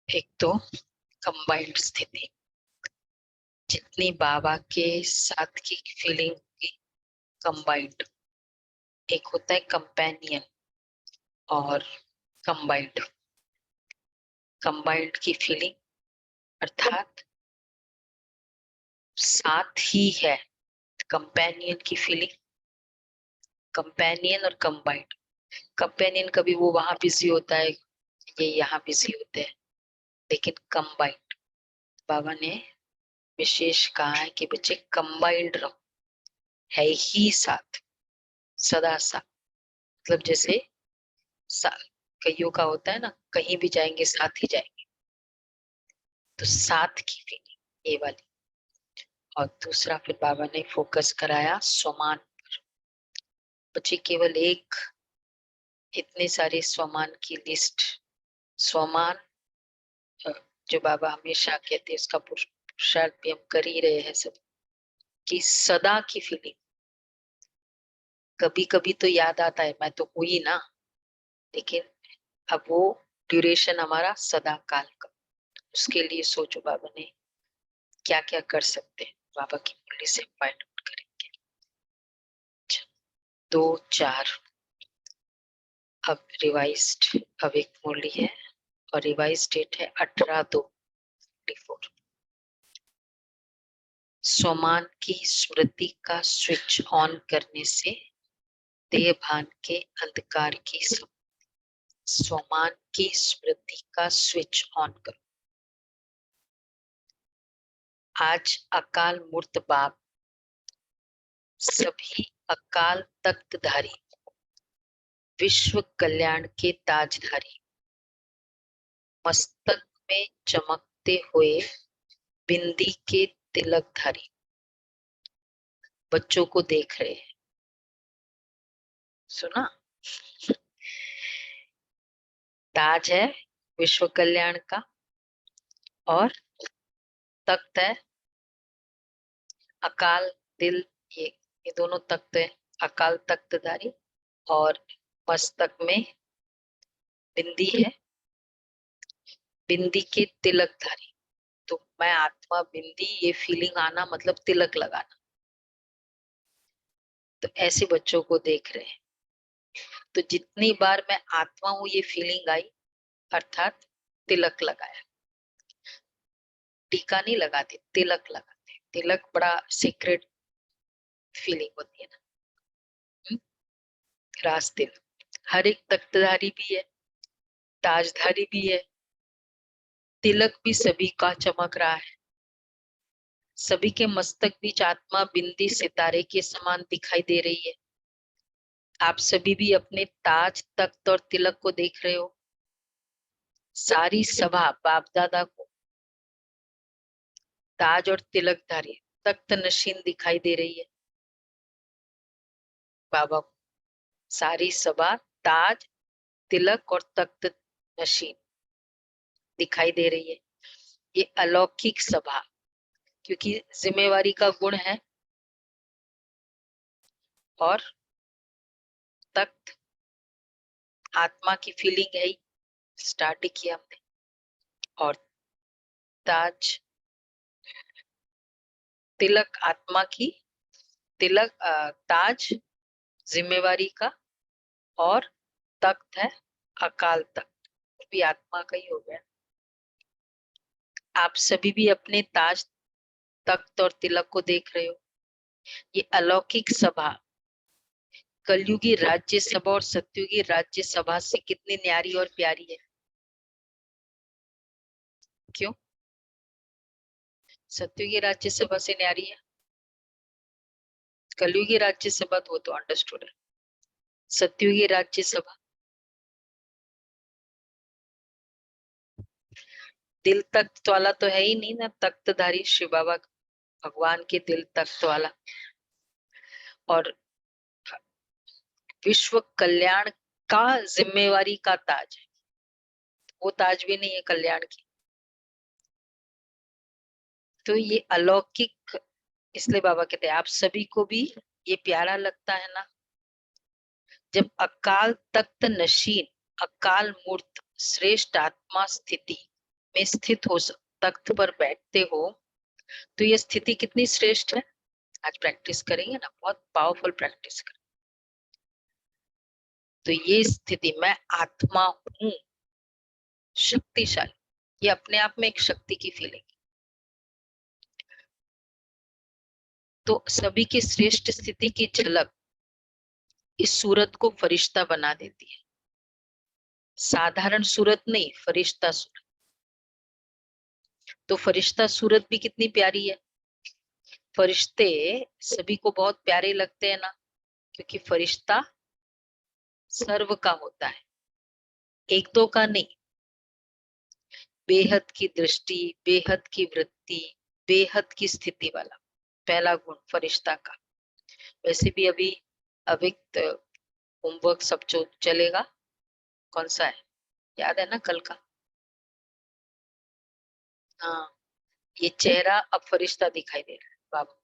एक तो कंबाइंड स्थिति, जितनी बाबा के साथ की फीलिंग की कंबाइंड, एक होता है कंपेनियन और कंबाइंड। कंबाइंड की फीलिंग अर्थात साथ ही है। कंपेनियन की फीलिंग, कंपेनियन और कंबाइंड। कंपेनियन कभी वो वहां बिजी होता है, ये यहाँ बिजी होते हैं, लेकिन कंबाइंड बाबा ने विशेष कहा है कि बच्चे कंबाइंड रहो, है ही साथ, सदा साथ। मतलब जैसे कईयों का होता है ना, कहीं भी जाएंगे साथ ही जाएंगे, तो साथ की फीलिंग ये वाली। और दूसरा फिर बाबा ने फोकस कराया स्वमान पर। बच्चे केवल एक, इतने सारे स्वमान की लिस्ट, स्वमान जो बाबा हमेशा कहते हैं उसका पुरुषार्थ भी हम कर ही रहे हैं सब, कि सदा की फीलिंग। कभी कभी तो याद आता है मैं तो हुई ना, लेकिन अब वो ड्यूरेशन हमारा सदा काल का। उसके लिए सोचो बाबा ने क्या क्या कर सकते हैं, बाबा की मुरली से फाइंड आउट करेंगे। 2-4 अब रिवाइज्ड, अब एक मुरली है और रिवाइज डेट है 18/2/24। सोमान की स्मृति का स्विच ऑन करने से देह भान के अंधकार की सोमान की स्मृति का स्विच ऑन करो। आज अकाल मूर्त बाप सभी अकाल तख्तधारी, विश्व कल्याण के ताजधारी, मस्तक में चमकते हुए बिंदी के तिलकधारी बच्चों को देख रहे हैं। सुना? ताज है विश्व कल्याण का और तख्त है अकाल दिल, ये दोनों तख्त है। अकाल तख्तधारी और मस्तक में बिंदी है, बिंदी के तिलकधारी। तो मैं आत्मा बिंदी, ये फीलिंग आना मतलब तिलक लगाना। तो ऐसे बच्चों को देख रहे हैं। तो जितनी बार मैं आत्मा हूं ये फीलिंग आई, अर्थात तिलक लगाया। टीका नहीं लगाते, तिलक लगाते। तिलक बड़ा सीक्रेट फीलिंग होती है ना। रास तिलक हर एक तख्तधारी भी है, ताजधारी भी है, तिलक भी सभी का चमक रहा है। सभी के मस्तक बीच आत्मा बिंदी सितारे के समान दिखाई दे रही है। आप सभी भी अपने ताज तख्त और तिलक को देख रहे हो। सारी सभा बाप दादा को ताज और तिलकधारी तख्त नशीन दिखाई दे रही है। बाबा को सारी सभा ताज तिलक और तख्त नशीन दिखाई दे रही है। ये अलौकिक सभा, क्योंकि जिम्मेवारी का गुण है और तख्त आत्मा की फीलिंग है ही, स्टार्ट किया हमने। और ताज तिलक आत्मा की, तिलक ताज जिम्मेवारी का और तख्त है अकाल तख्त, भी आत्मा का ही हो गया। आप सभी भी अपने ताज तख्त और तिलक को देख रहे हो। ये अलौकिक सभा कलयुगी राज्य सभा और सत्युगी राज्य सभा से कितनी न्यारी और प्यारी है। क्यों? सत्युगी राज्य सभा से न्यारी है। कलयुगी राज्य सभा तो वो तो अंडरस्टूड है, सत्युगी राज्य सभा दिल तख्त वाला तो है ही नहीं ना, तख्तधारी शिव बाबा भगवान के दिल तख्त वाला। और विश्व कल्याण का जिम्मेवारी का ताज है, वो ताज भी नहीं है कल्याण की। तो ये अलौकिक, इसलिए बाबा कहते हैं आप सभी को भी ये प्यारा लगता है ना, जब अकाल तख्त नशीन अकाल मूर्त श्रेष्ठ आत्मा स्थिति में स्थित हो, तख्त पर बैठते हो, तो ये स्थिति कितनी श्रेष्ठ है। आज प्रैक्टिस करेंगे ना, बहुत पावरफुल प्रैक्टिस करेंगे। तो ये स्थिति, मैं आत्मा हूं, शक्तिशाली, ये अपने आप में एक शक्ति की फीलिंग। तो सभी की श्रेष्ठ स्थिति की झलक इस सूरत को फरिश्ता बना देती है। साधारण सूरत नहीं, फरिश्ता सूरत। तो फरिश्ता सूरत भी कितनी प्यारी है। फरिश्ते सभी को बहुत प्यारे लगते हैं ना, क्योंकि फरिश्ता सर्व का होता है, एक दो का नहीं। बेहद की दृष्टि, बेहद की वृत्ति, बेहद की स्थिति वाला पहला गुण फरिश्ता का। वैसे भी अभी अविक्त होमवर्क सब जो चलेगा, कौन सा है याद है ना, कल का। हाँ, ये चेहरा अब फरिश्ता दिखाई दे रहा है बाबू।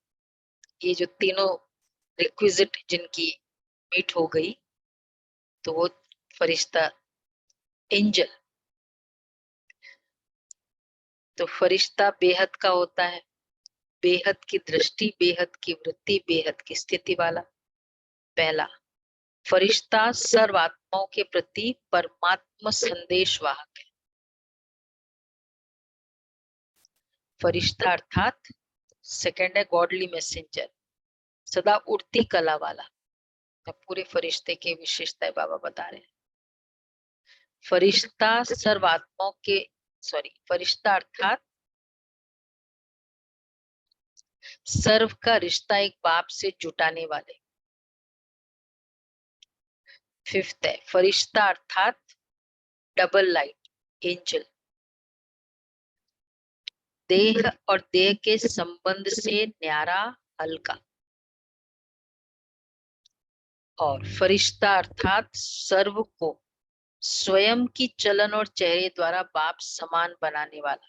ये जो तीनों रिक्विजिट जिनकी मीट हो गई, तो वो फरिश्ता, एंजल। तो फरिश्ता बेहद का होता है, बेहद की दृष्टि, बेहद की वृत्ति, बेहद की स्थिति वाला। पहला, फरिश्ता सर्व आत्माओं के प्रति परमात्मा संदेश वाहक है। फरिश्ता अर्थात सेकंड है गॉडली मैसेंजर, सदा उड़ती कला वाला। पूरे फरिश्ते के विशेषताएं बाबा बता रहे हैं। फरिश्ता सर्व आत्माओं के, सॉरी, फरिश्ता अर्थात सर्व का रिश्ता एक बाप से जुटाने वाले। फिफ्थ है फरिश्ता अर्थात डबल लाइट, एंजल, देह और देह के संबंध से न्यारा, हल्का। और फरिश्ता अर्थात सर्व को स्वयं की चलन और चेहरे द्वारा बाप समान बनाने वाला।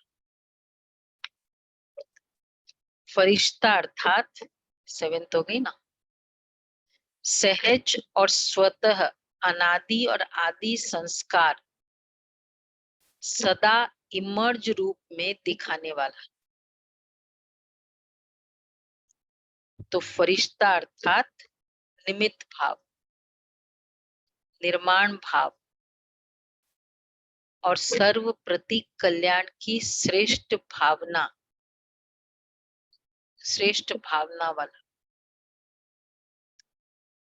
फरिश्ता अर्थात सेवेंथ हो गई ना, सहज और स्वतः अनादि और आदि संस्कार सदा इमर्ज रूप में दिखाने वाला। तो फरिश्ता अर्थात निमित्त भाव, निर्माण भाव और सर्व प्रति कल्याण की श्रेष्ठ भावना, श्रेष्ठ भावना वाला।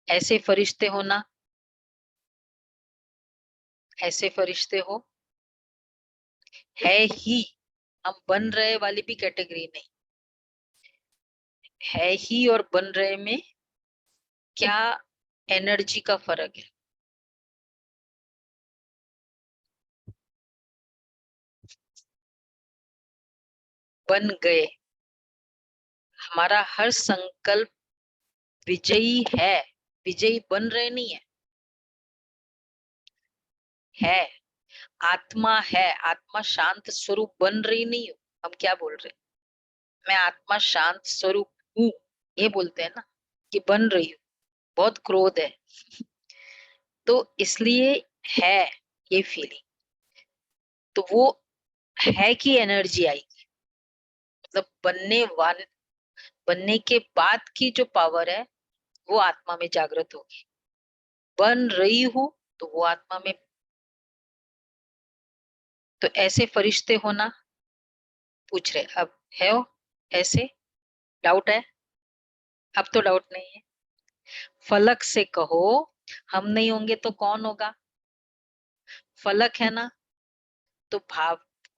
ऐसे फरिश्ते हो ना, ऐसे फरिश्ते हो, है ही, हम बन रहे वाली भी कैटेगरी नहीं, है ही और बन रहे में क्या एनर्जी का फर्क है। बन गए, हमारा हर संकल्प विजयी है, विजयी बन रहे नहीं है, है आत्मा है, आत्मा शांत स्वरूप बन रही नहीं हो। हम क्या बोल रहे हैं, मैं आत्मा शांत स्वरूप हूँ, ये बोलते हैं ना, कि बन रही हूँ, बहुत क्रोध है, तो इसलिए है ये फीलिंग। तो वो है की एनर्जी आएगी, मतलब बनने के बाद की जो पावर है वो आत्मा में जागृत होगी। बन रही हूं तो वो आत्मा में। तो ऐसे फरिश्ते होना, पूछ रहे अब है हो ऐसे, डाउट है, अब तो डाउट नहीं है। फलक से कहो, हम नहीं होंगे तो कौन होगा, फलक है ना। तो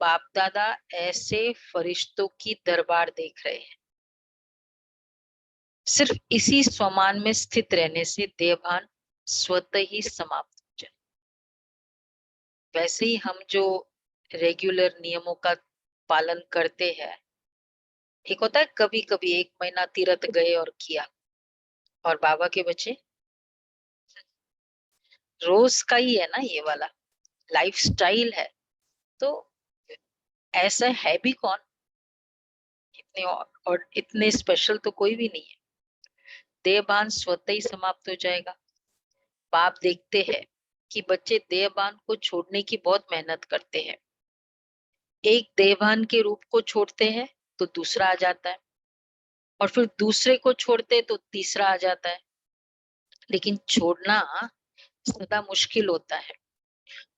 बाप दादा ऐसे फरिश्तों की दरबार देख रहे हैं। सिर्फ इसी स्वमान में स्थित रहने से देहभान स्वतः ही समाप्त हो जाए। वैसे ही हम जो रेगुलर नियमों का पालन करते हैं, एक होता है कभी कभी 1 महीना तीर्थ गए और किया, और बाबा के बच्चे रोज का ही है ना ये वाला लाइफस्टाइल है। तो ऐसा है भी कौन, इतने और इतने स्पेशल तो कोई भी नहीं है। देहभान स्वतः ही समाप्त हो जाएगा। बाप देखते हैं कि बच्चे देहभान को छोड़ने की बहुत मेहनत करते हैं। एक देहभान के रूप को छोड़ते हैं तो दूसरा आ जाता है, और फिर दूसरे को छोड़ते तो तीसरा आ जाता है। लेकिन छोड़ना सदा मुश्किल होता है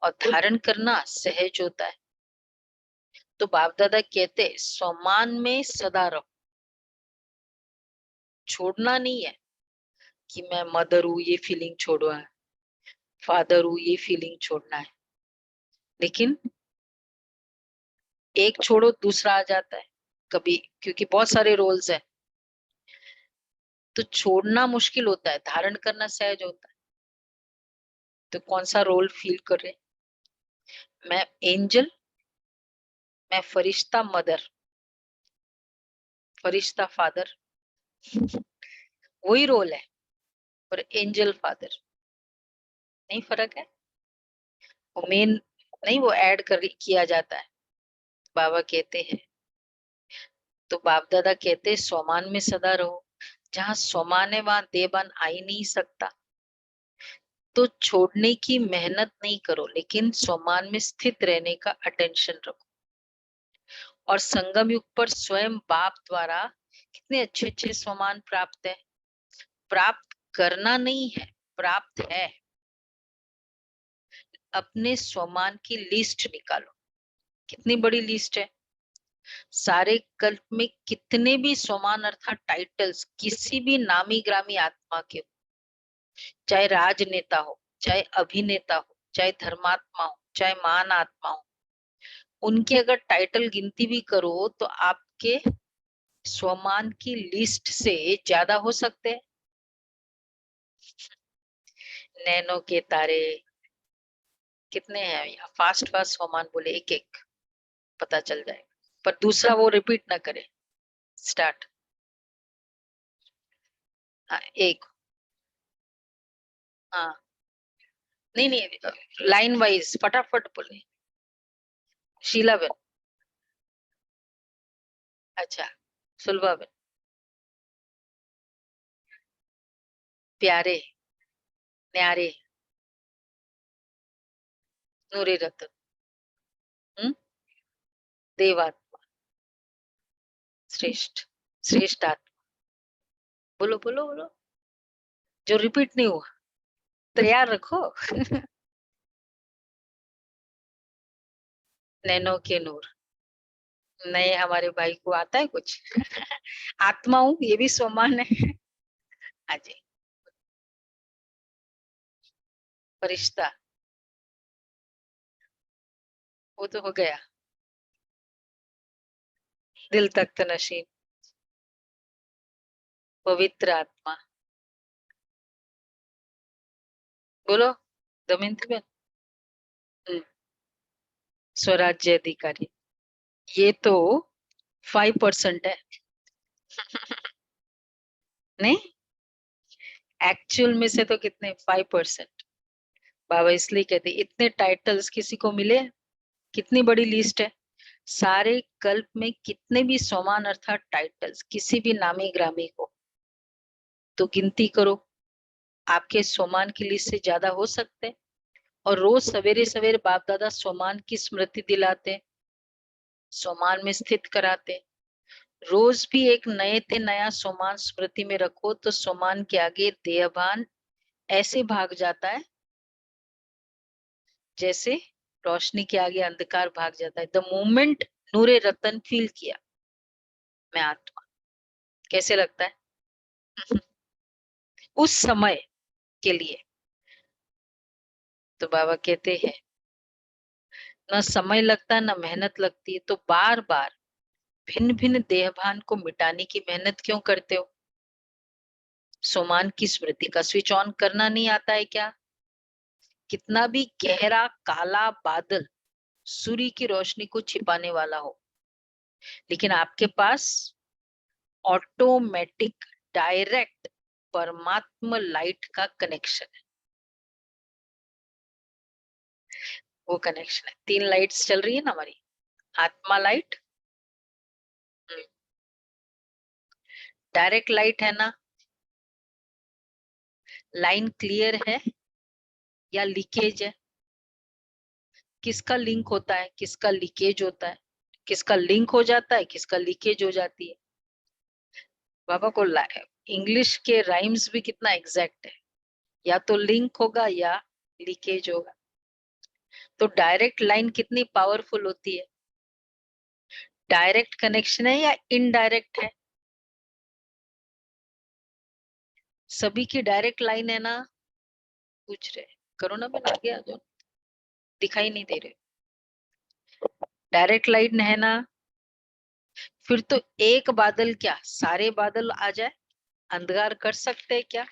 और धारण करना सहज होता है। तो बाप दादा कहते स्वमान में सदा रहो। छोड़ना नहीं है कि मैं मदर हूं ये फीलिंग छोड़ना है, फादर हूं ये फीलिंग छोड़ना है। लेकिन एक छोड़ो दूसरा आ जाता है कभी, क्योंकि बहुत सारे रोल्स है। तो छोड़ना मुश्किल होता है, धारण करना सहज होता है। तो कौन सा रोल फील कर रहे? मैं एंजल, मैं फरिश्ता मदर, फरिश्ता फादर, वही रोल है। पर एंजल फादर नहीं, फर्क है। वो मेन नहीं, वो ऐड कर किया जाता है। बाबा कहते हैं, तो बाप दादा कहते स्वमान में सदा रहो। जहां स्वमान है वहां देवान आ ही नहीं सकता। तो छोड़ने की मेहनत नहीं करो, लेकिन स्वमान में स्थित रहने का अटेंशन रखो। और संगम युग पर स्वयं बाप द्वारा कितने अच्छे अच्छे स्वमान प्राप्त है। प्राप्त करना नहीं है, प्राप्त है। अपने स्वमान की लिस्ट निकालो। कितनी बड़ी लिस्ट है। सारे कल्प में कितने भी स्वमान अर्थात टाइटल्स किसी भी नामी ग्रामी आत्मा के हो, चाहे राजनेता हो, चाहे अभिनेता हो, चाहे धर्मात्मा हो, चाहे महान आत्मा हो, उनके अगर टाइटल गिनती भी करो तो आपके स्वमान की लिस्ट से ज्यादा हो सकते हैं। नैनो के तारे कितने हैं, यहाँ फास्ट फास्ट स्वमान बोले एक एक पता चल जाए, पर दूसरा वो रिपीट ना करे। स्टार्ट। हाँ एक। हाँ नहीं नहीं, लाइन वाइज फटाफट बोले। शीला बेन। अच्छा। सुलभा बेन। प्यारे, न्यारे, नूरे रतन, देवात्मा, श्रेष्ठ, श्रेष्ठ आत्मा। बोलो बोलो बोलो, जो रिपीट नहीं हुआ तैयार रखो। नैनो के नूर। नए हमारे भाई को आता है कुछ। आत्मा हूँ ये भी सम्मान है। हाँ जी। फरिश्ता, वो तो हो गया। दिल तख्त नशीन, पवित्र आत्मा। बोलो दमयंती बेन। हम्म, स्वराज्य अधिकारी। ये तो 5% है। नहीं, एक्चुअल में से तो कितने 5%। बाबा इसलिए कहते इतने टाइटल्स किसी को मिले, कितनी बड़ी लिस्ट है। सारे कल्प में कितने भी समान अर्थात टाइटल्स किसी भी नामी ग्रामी को तो गिनती करो, आपके सोमान की लिस्ट से ज्यादा हो सकते हैं। और रोज सवेरे सवेरे बाप दादा सोमान की स्मृति दिलाते, सोमान में स्थित कराते। रोज भी एक नए ते नया सोमान स्मृति में रखो तो सोमान के आगे देहभान ऐसे भाग जाता है जैसे रोशनी के आगे अंधकार भाग जाता है। The moment Noore Ratan feel किया मैं आत्मा, कैसे लगता है? उस समय के लिए। तो बाबा कहते हैं न समय लगता न मेहनत लगती है, तो बार बार भिन्न भिन्न देहभान को मिटाने की मेहनत क्यों करते हो? सोमान की स्मृति का स्विच ऑन करना नहीं आता है क्या? कितना भी गहरा काला बादल सूर्य की रोशनी को छिपाने वाला हो, लेकिन आपके पास ऑटोमेटिक डायरेक्ट परमात्मा लाइट का कनेक्शन है। वो कनेक्शन है, 3 लाइट्स चल रही है ना हमारी। आत्मा लाइट, डायरेक्ट लाइट है ना, लाइन क्लियर है। या लीकेज है? किसका लिंक होता है, किसका लीकेज होता है? किसका लिंक हो जाता है, किसका लीकेज हो जाती है? बाबा को इंग्लिश के राइम्स भी कितना एग्जैक्ट है, या तो लिंक होगा या लीकेज होगा। तो डायरेक्ट लाइन कितनी पावरफुल होती है? डायरेक्ट कनेक्शन है या इनडायरेक्ट है? सभी की डायरेक्ट लाइन है ना? पूछ रहे, करो ना, मैं आगे आ जाओ, दिखाई नहीं दे रहे। डायरेक्ट लाइन है ना? फिर तो एक बादल क्या सारे बादल आ जाए, अंधकार कर सकते हैं क्या?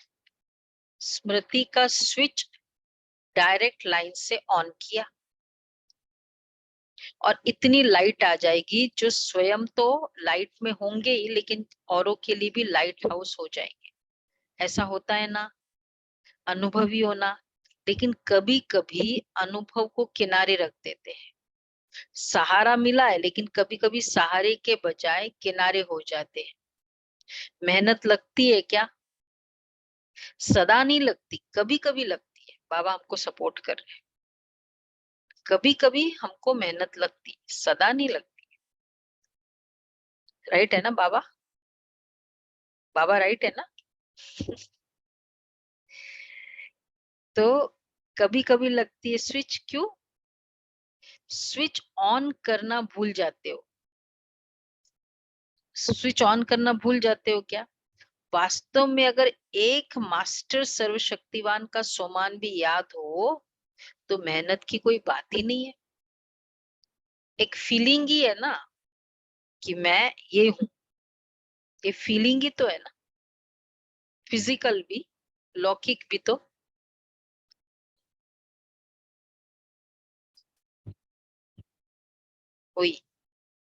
स्मृति का स्विच डायरेक्ट लाइन से ऑन किया और इतनी लाइट आ जाएगी जो स्वयं तो लाइट में होंगे ही, लेकिन औरों के लिए भी लाइट हाउस हो जाएंगे। ऐसा होता है ना, अनुभवी होना। लेकिन कभी कभी अनुभव को किनारे रख देते हैं। सहारा मिला है, लेकिन कभी कभी सहारे के बजाय किनारे हो जाते हैं। मेहनत लगती है क्या? सदा नहीं लगती, कभी कभी लगती है। बाबा हमको सपोर्ट कर रहे हैं। कभी कभी हमको मेहनत लगती है, सदा नहीं लगती। राइट है ना बाबा? बाबा राइट है ना? तो कभी कभी लगती है। स्विच क्यों? स्विच ऑन करना भूल जाते हो। स्विच ऑन करना भूल जाते हो क्या? वास्तव में अगर एक मास्टर सर्वशक्तिवान का सोमान भी याद हो तो मेहनत की कोई बात ही नहीं है। एक फीलिंग ही है ना कि मैं ये हूं। ये फीलिंग ही तो है ना, फिजिकल भी, लौकिक भी। तो वही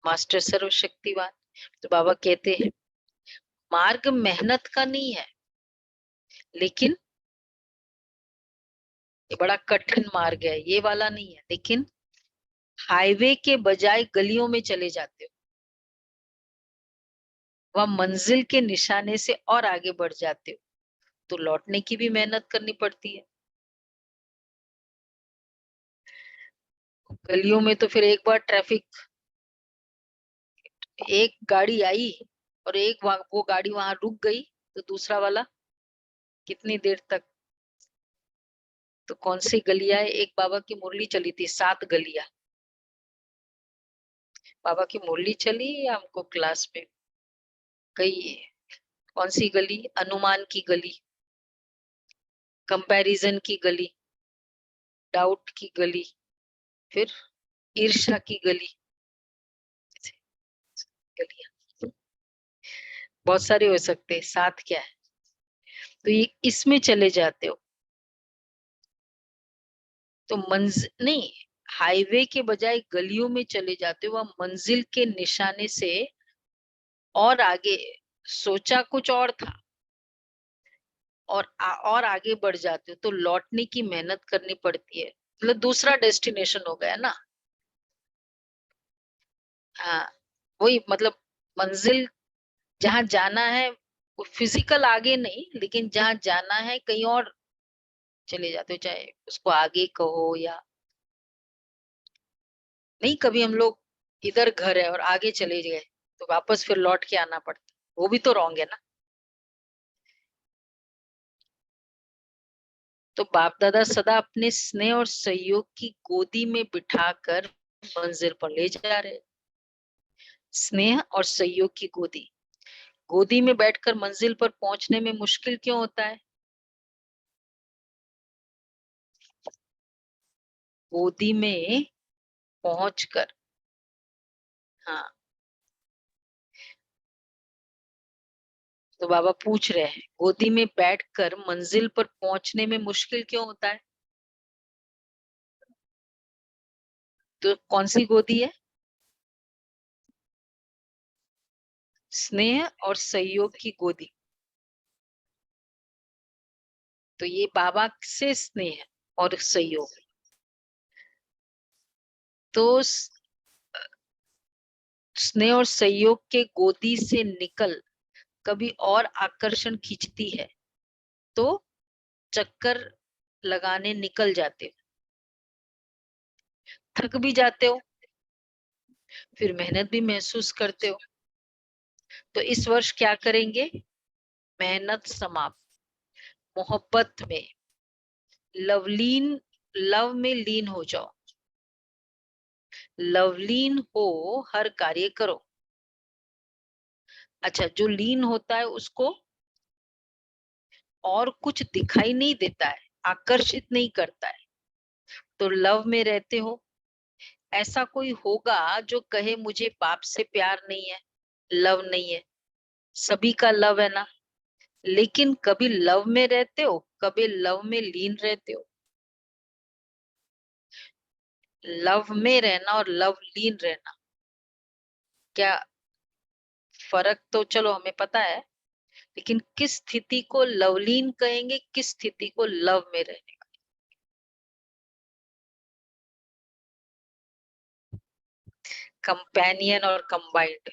मास्टर सर्वशक्तिवान। तो बाबा कहते हैं मार्ग मेहनत का नहीं है, लेकिन ये बड़ा कठिन मार्ग है, ये वाला नहीं है। लेकिन हाईवे के बजाय गलियों में चले जाते हो, वह मंजिल के निशाने से और आगे बढ़ जाते हो। तो लौटने की भी मेहनत करनी पड़ती है। गलियों में तो फिर एक बार ट्रैफिक, एक गाड़ी आई और वो गाड़ी वहां रुक गई, तो दूसरा वाला कितनी देर तक? तो कौन सी गलियां है? एक बाबा की मुरली चली थी, 7 गलियां। बाबा की मुरली चली या हमको क्लास में गई है? कौन सी गली? अनुमान की गली, कंपैरिजन की गली, डाउट की गली, फिर ईर्ष्या की गली। गलियां बहुत सारे हो सकते हैं, 7 क्या है? तो ये इसमें चले जाते हो तो मंजिल नहीं, हाईवे के बजाय गलियों में चले जाते हो, वह मंजिल के निशाने से और आगे। सोचा कुछ और था और और आगे बढ़ जाते हो, तो लौटने की मेहनत करनी पड़ती है। मतलब दूसरा डेस्टिनेशन हो गया ना। हाँ, वही मतलब मंजिल जहां जाना है, वो फिजिकल आगे नहीं, लेकिन जहां जाना है कहीं और चले जाते हो, चाहे उसको आगे कहो या नहीं। कभी हम लोग इधर घर है और आगे चले गए तो वापस फिर लौट के आना पड़ता, वो भी तो रॉन्ग है ना। तो बाप दादा सदा अपने स्नेह और सहयोग की गोदी में बिठाकर मंजिल पर ले जा रहे हैं। स्नेह और सहयोग की गोदी, गोदी में बैठकर मंजिल पर पहुंचने में मुश्किल क्यों होता है? गोदी में पहुंचकर, हाँ। तो बाबा पूछ रहे हैं गोदी में बैठकर मंजिल पर पहुंचने में मुश्किल क्यों होता है? तो कौन सी गोदी है? स्नेह और सहयोग की गोदी। तो ये बाबा से स्नेह और सहयोग। तो स्नेह और सहयोग के गोदी से निकल कभी और आकर्षण खींचती है, तो चक्कर लगाने निकल जाते हो, थक भी जाते हो, फिर मेहनत भी महसूस करते हो। तो इस वर्ष क्या करेंगे? मेहनत समाप्त, मोहब्बत में, लव में लीन हो जाओ, लवलीन हो, हर कार्य करो। अच्छा, जो लीन होता है उसको और कुछ दिखाई नहीं देता है, आकर्षित नहीं करता है, तो लव में रहते हो। ऐसा कोई होगा जो कहे मुझे बाप से प्यार नहीं है, लव नहीं है? सभी का लव है ना। लेकिन कभी लव में रहते हो, कभी लव में लीन रहते हो। लव में रहना और लव लीन रहना, क्या फर्क? तो चलो हमें पता है, लेकिन किस स्थिति को लवलीन कहेंगे, किस स्थिति को लव में रहने का? कंपेनियन और कंबाइंड,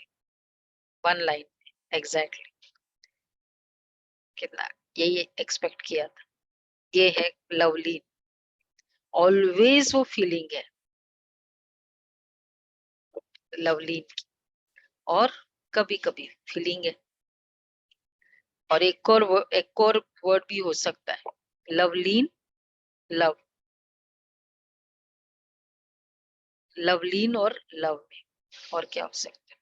वन लाइन, एग्जैक्टली। कितना यही एक्सपेक्ट किया था। ये है लवलीन, ऑलवेज वो फीलिंग है लवलीन की, और कभी कभी फीलिंग है। और एक और वर्ड भी हो सकता है, लवलीन, लव, लवलीन और लव में। और क्या हो सकता है?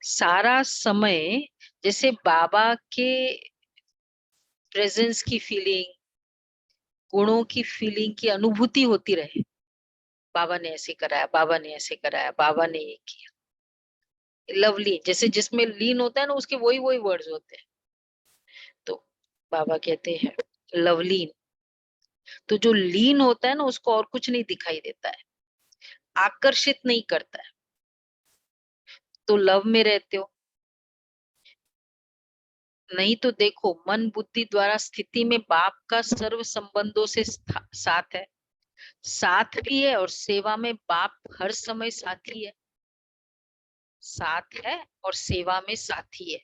सारा समय जैसे बाबा के प्रेजेंस की फीलिंग, गुणों की फीलिंग की अनुभूति होती रहे। बाबा ने ऐसे कराया, बाबा ने ऐसे कराया, बाबा ने ये किया। लवली, जैसे जिसमें लीन होता है ना, उसके वही वही वर्ड्स होते हैं। तो बाबा कहते हैं लवलीन। तो जो लीन होता है ना, उसको और कुछ नहीं दिखाई देता है, आकर्षित नहीं करता है, तो लव में रहते हो। नहीं तो देखो, मन बुद्धि द्वारा स्थिति में बाप का सर्व संबंधों से साथ है, साथ भी है, और सेवा में बाप हर समय साथी है, साथ है और सेवा में साथी है।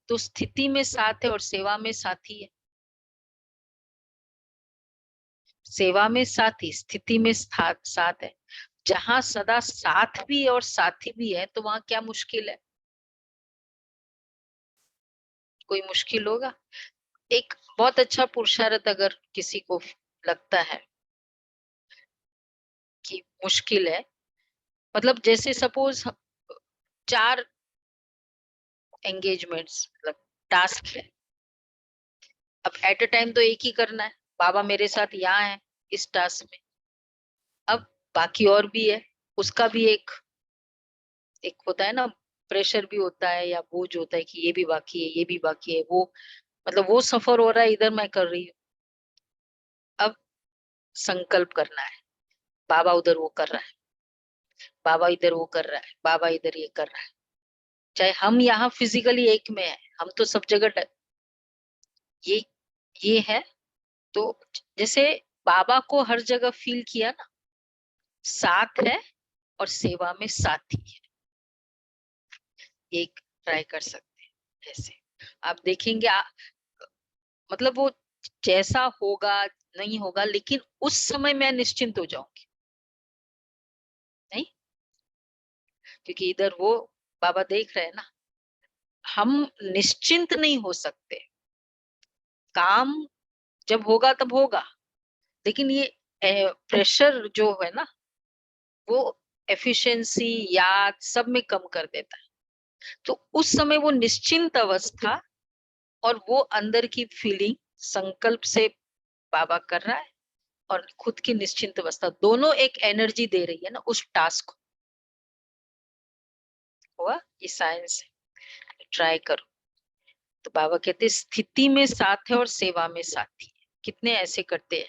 तो स्थिति में साथ है और सेवा में साथी है। सेवा में साथी, स्थिति में साथ है। जहां सदा साथ भी और साथी भी है, तो वहां क्या मुश्किल है? कोई मुश्किल होगा? एक बहुत अच्छा पुरुषार्थ अगर किसी को लगता है कि मुश्किल है, मतलब जैसे सपोज 4 एंगेजमेंट्स, मतलब टास्क है, अब एट अ टाइम तो एक ही करना है। बाबा मेरे साथ यहाँ है इस टास्क में, अब बाकी और भी है, उसका भी एक एक होता है ना, प्रेशर भी होता है या बोझ होता है कि ये भी बाकी है, ये भी बाकी है, वो मतलब वो सफर हो रहा है, इधर मैं कर रही हूँ। अब संकल्प करना है, बाबा उधर वो कर रहा है, बाबा इधर वो कर रहा है, बाबा इधर ये कर रहा है। चाहे हम यहाँ फिजिकली एक में है, हम तो सब जगह ये ये है। तो जैसे बाबा को हर जगह फील किया ना, साथ है और सेवा में साथी है। एक ट्राई कर सकते हैं ऐसे, आप देखेंगे मतलब वो जैसा होगा नहीं होगा, लेकिन उस समय मैं निश्चिंत हो जाऊंगी। नहीं, क्योंकि इधर वो बाबा देख रहे हैं ना, हम निश्चिंत नहीं हो सकते। काम जब होगा तब होगा, लेकिन ये प्रेशर जो है ना, वो एफिशिएंसी, याद सब में कम कर देता है। तो उस समय वो निश्चिंत अवस्था और वो अंदर की फीलिंग, संकल्प से बाबा कर रहा है, और खुद की निश्चिंत अवस्था, दोनों एक एनर्जी दे रही है ना उस टास्क को। हुआ? ये साइंस है, ट्राई करो। तो बाबा कहते स्थिति में साथ है और सेवा में साथी है। कितने ऐसे करते हैं,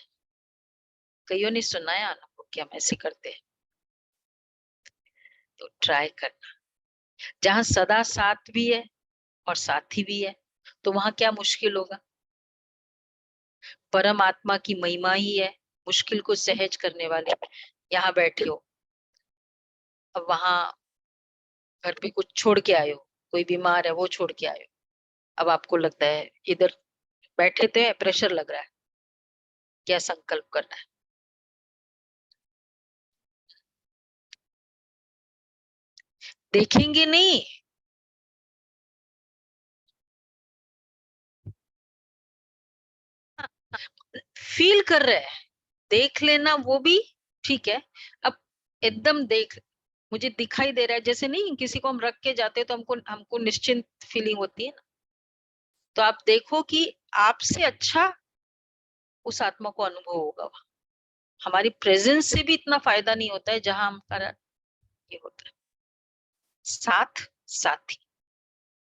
कईयों ने सुनाया ना कि हम ऐसे करते हैं। तो ट्राई करना, जहां सदा साथ भी है और साथी भी है, तो वहां क्या मुश्किल होगा? परमात्मा की महिमा ही है मुश्किल को सहज करने वाली। यहाँ बैठे हो, अब वहां घर पे कुछ छोड़ के आए हो, कोई बीमार है वो छोड़ के आए हो, अब आपको लगता है इधर बैठे थे, प्रेशर लग रहा है, क्या संकल्प करना है? देखेंगे नहीं, फील कर रहे हैं। देख लेना वो भी ठीक है। अब एकदम देख, मुझे दिखाई दे रहा है, जैसे नहीं किसी को हम रख के जाते हैं तो हमको हमको निश्चिंत फीलिंग होती है ना, तो आप देखो कि आपसे अच्छा उस आत्मा को अनुभव होगा वहां। हमारी प्रेजेंस से भी इतना फायदा नहीं होता है जहां हमारा ये होता है। साथ साथी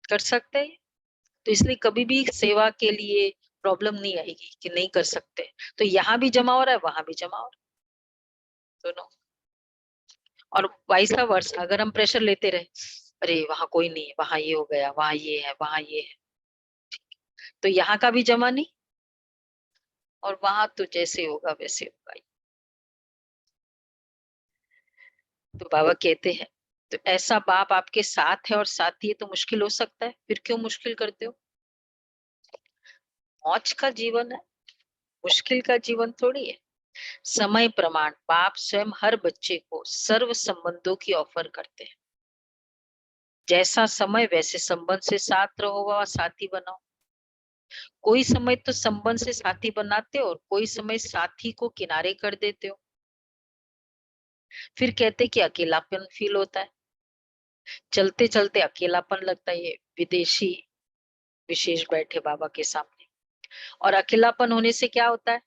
कर सकते हैं, तो इसलिए कभी भी सेवा के लिए प्रॉब्लम नहीं आएगी कि नहीं कर सकते। तो यहाँ भी जमा हो रहा है, वहां भी जमा हो रहा है, दोनों। और वाइसा वर्ष अगर हम प्रेशर लेते रहे, अरे वहां कोई नहीं है, वहां ये हो गया, वहां ये है, वहां ये है, तो यहाँ का भी जमा नहीं, और वहां तो जैसे होगा वैसे होगा। तो बाबा कहते हैं, तो ऐसा बाप आपके साथ है और साथी है तो मुश्किल हो सकता है, फिर क्यों मुश्किल करते हो? मौज का जीवन है, मुश्किल का जीवन थोड़ी है। समय प्रमाण बाप स्वयं हर बच्चे को सर्व संबंधों की ऑफर करते हैं। जैसा समय वैसे संबंध से साथ रहो व साथी बनाओ। कोई समय तो संबंध से साथी बनाते हो और कोई समय साथी को किनारे कर देते हो, फिर कहते कि अकेलापन फील होता है। चलते चलते अकेलापन लगता है। ये विदेशी विशेष बैठे बाबा के सामने, और अकेलापन होने से क्या होता है?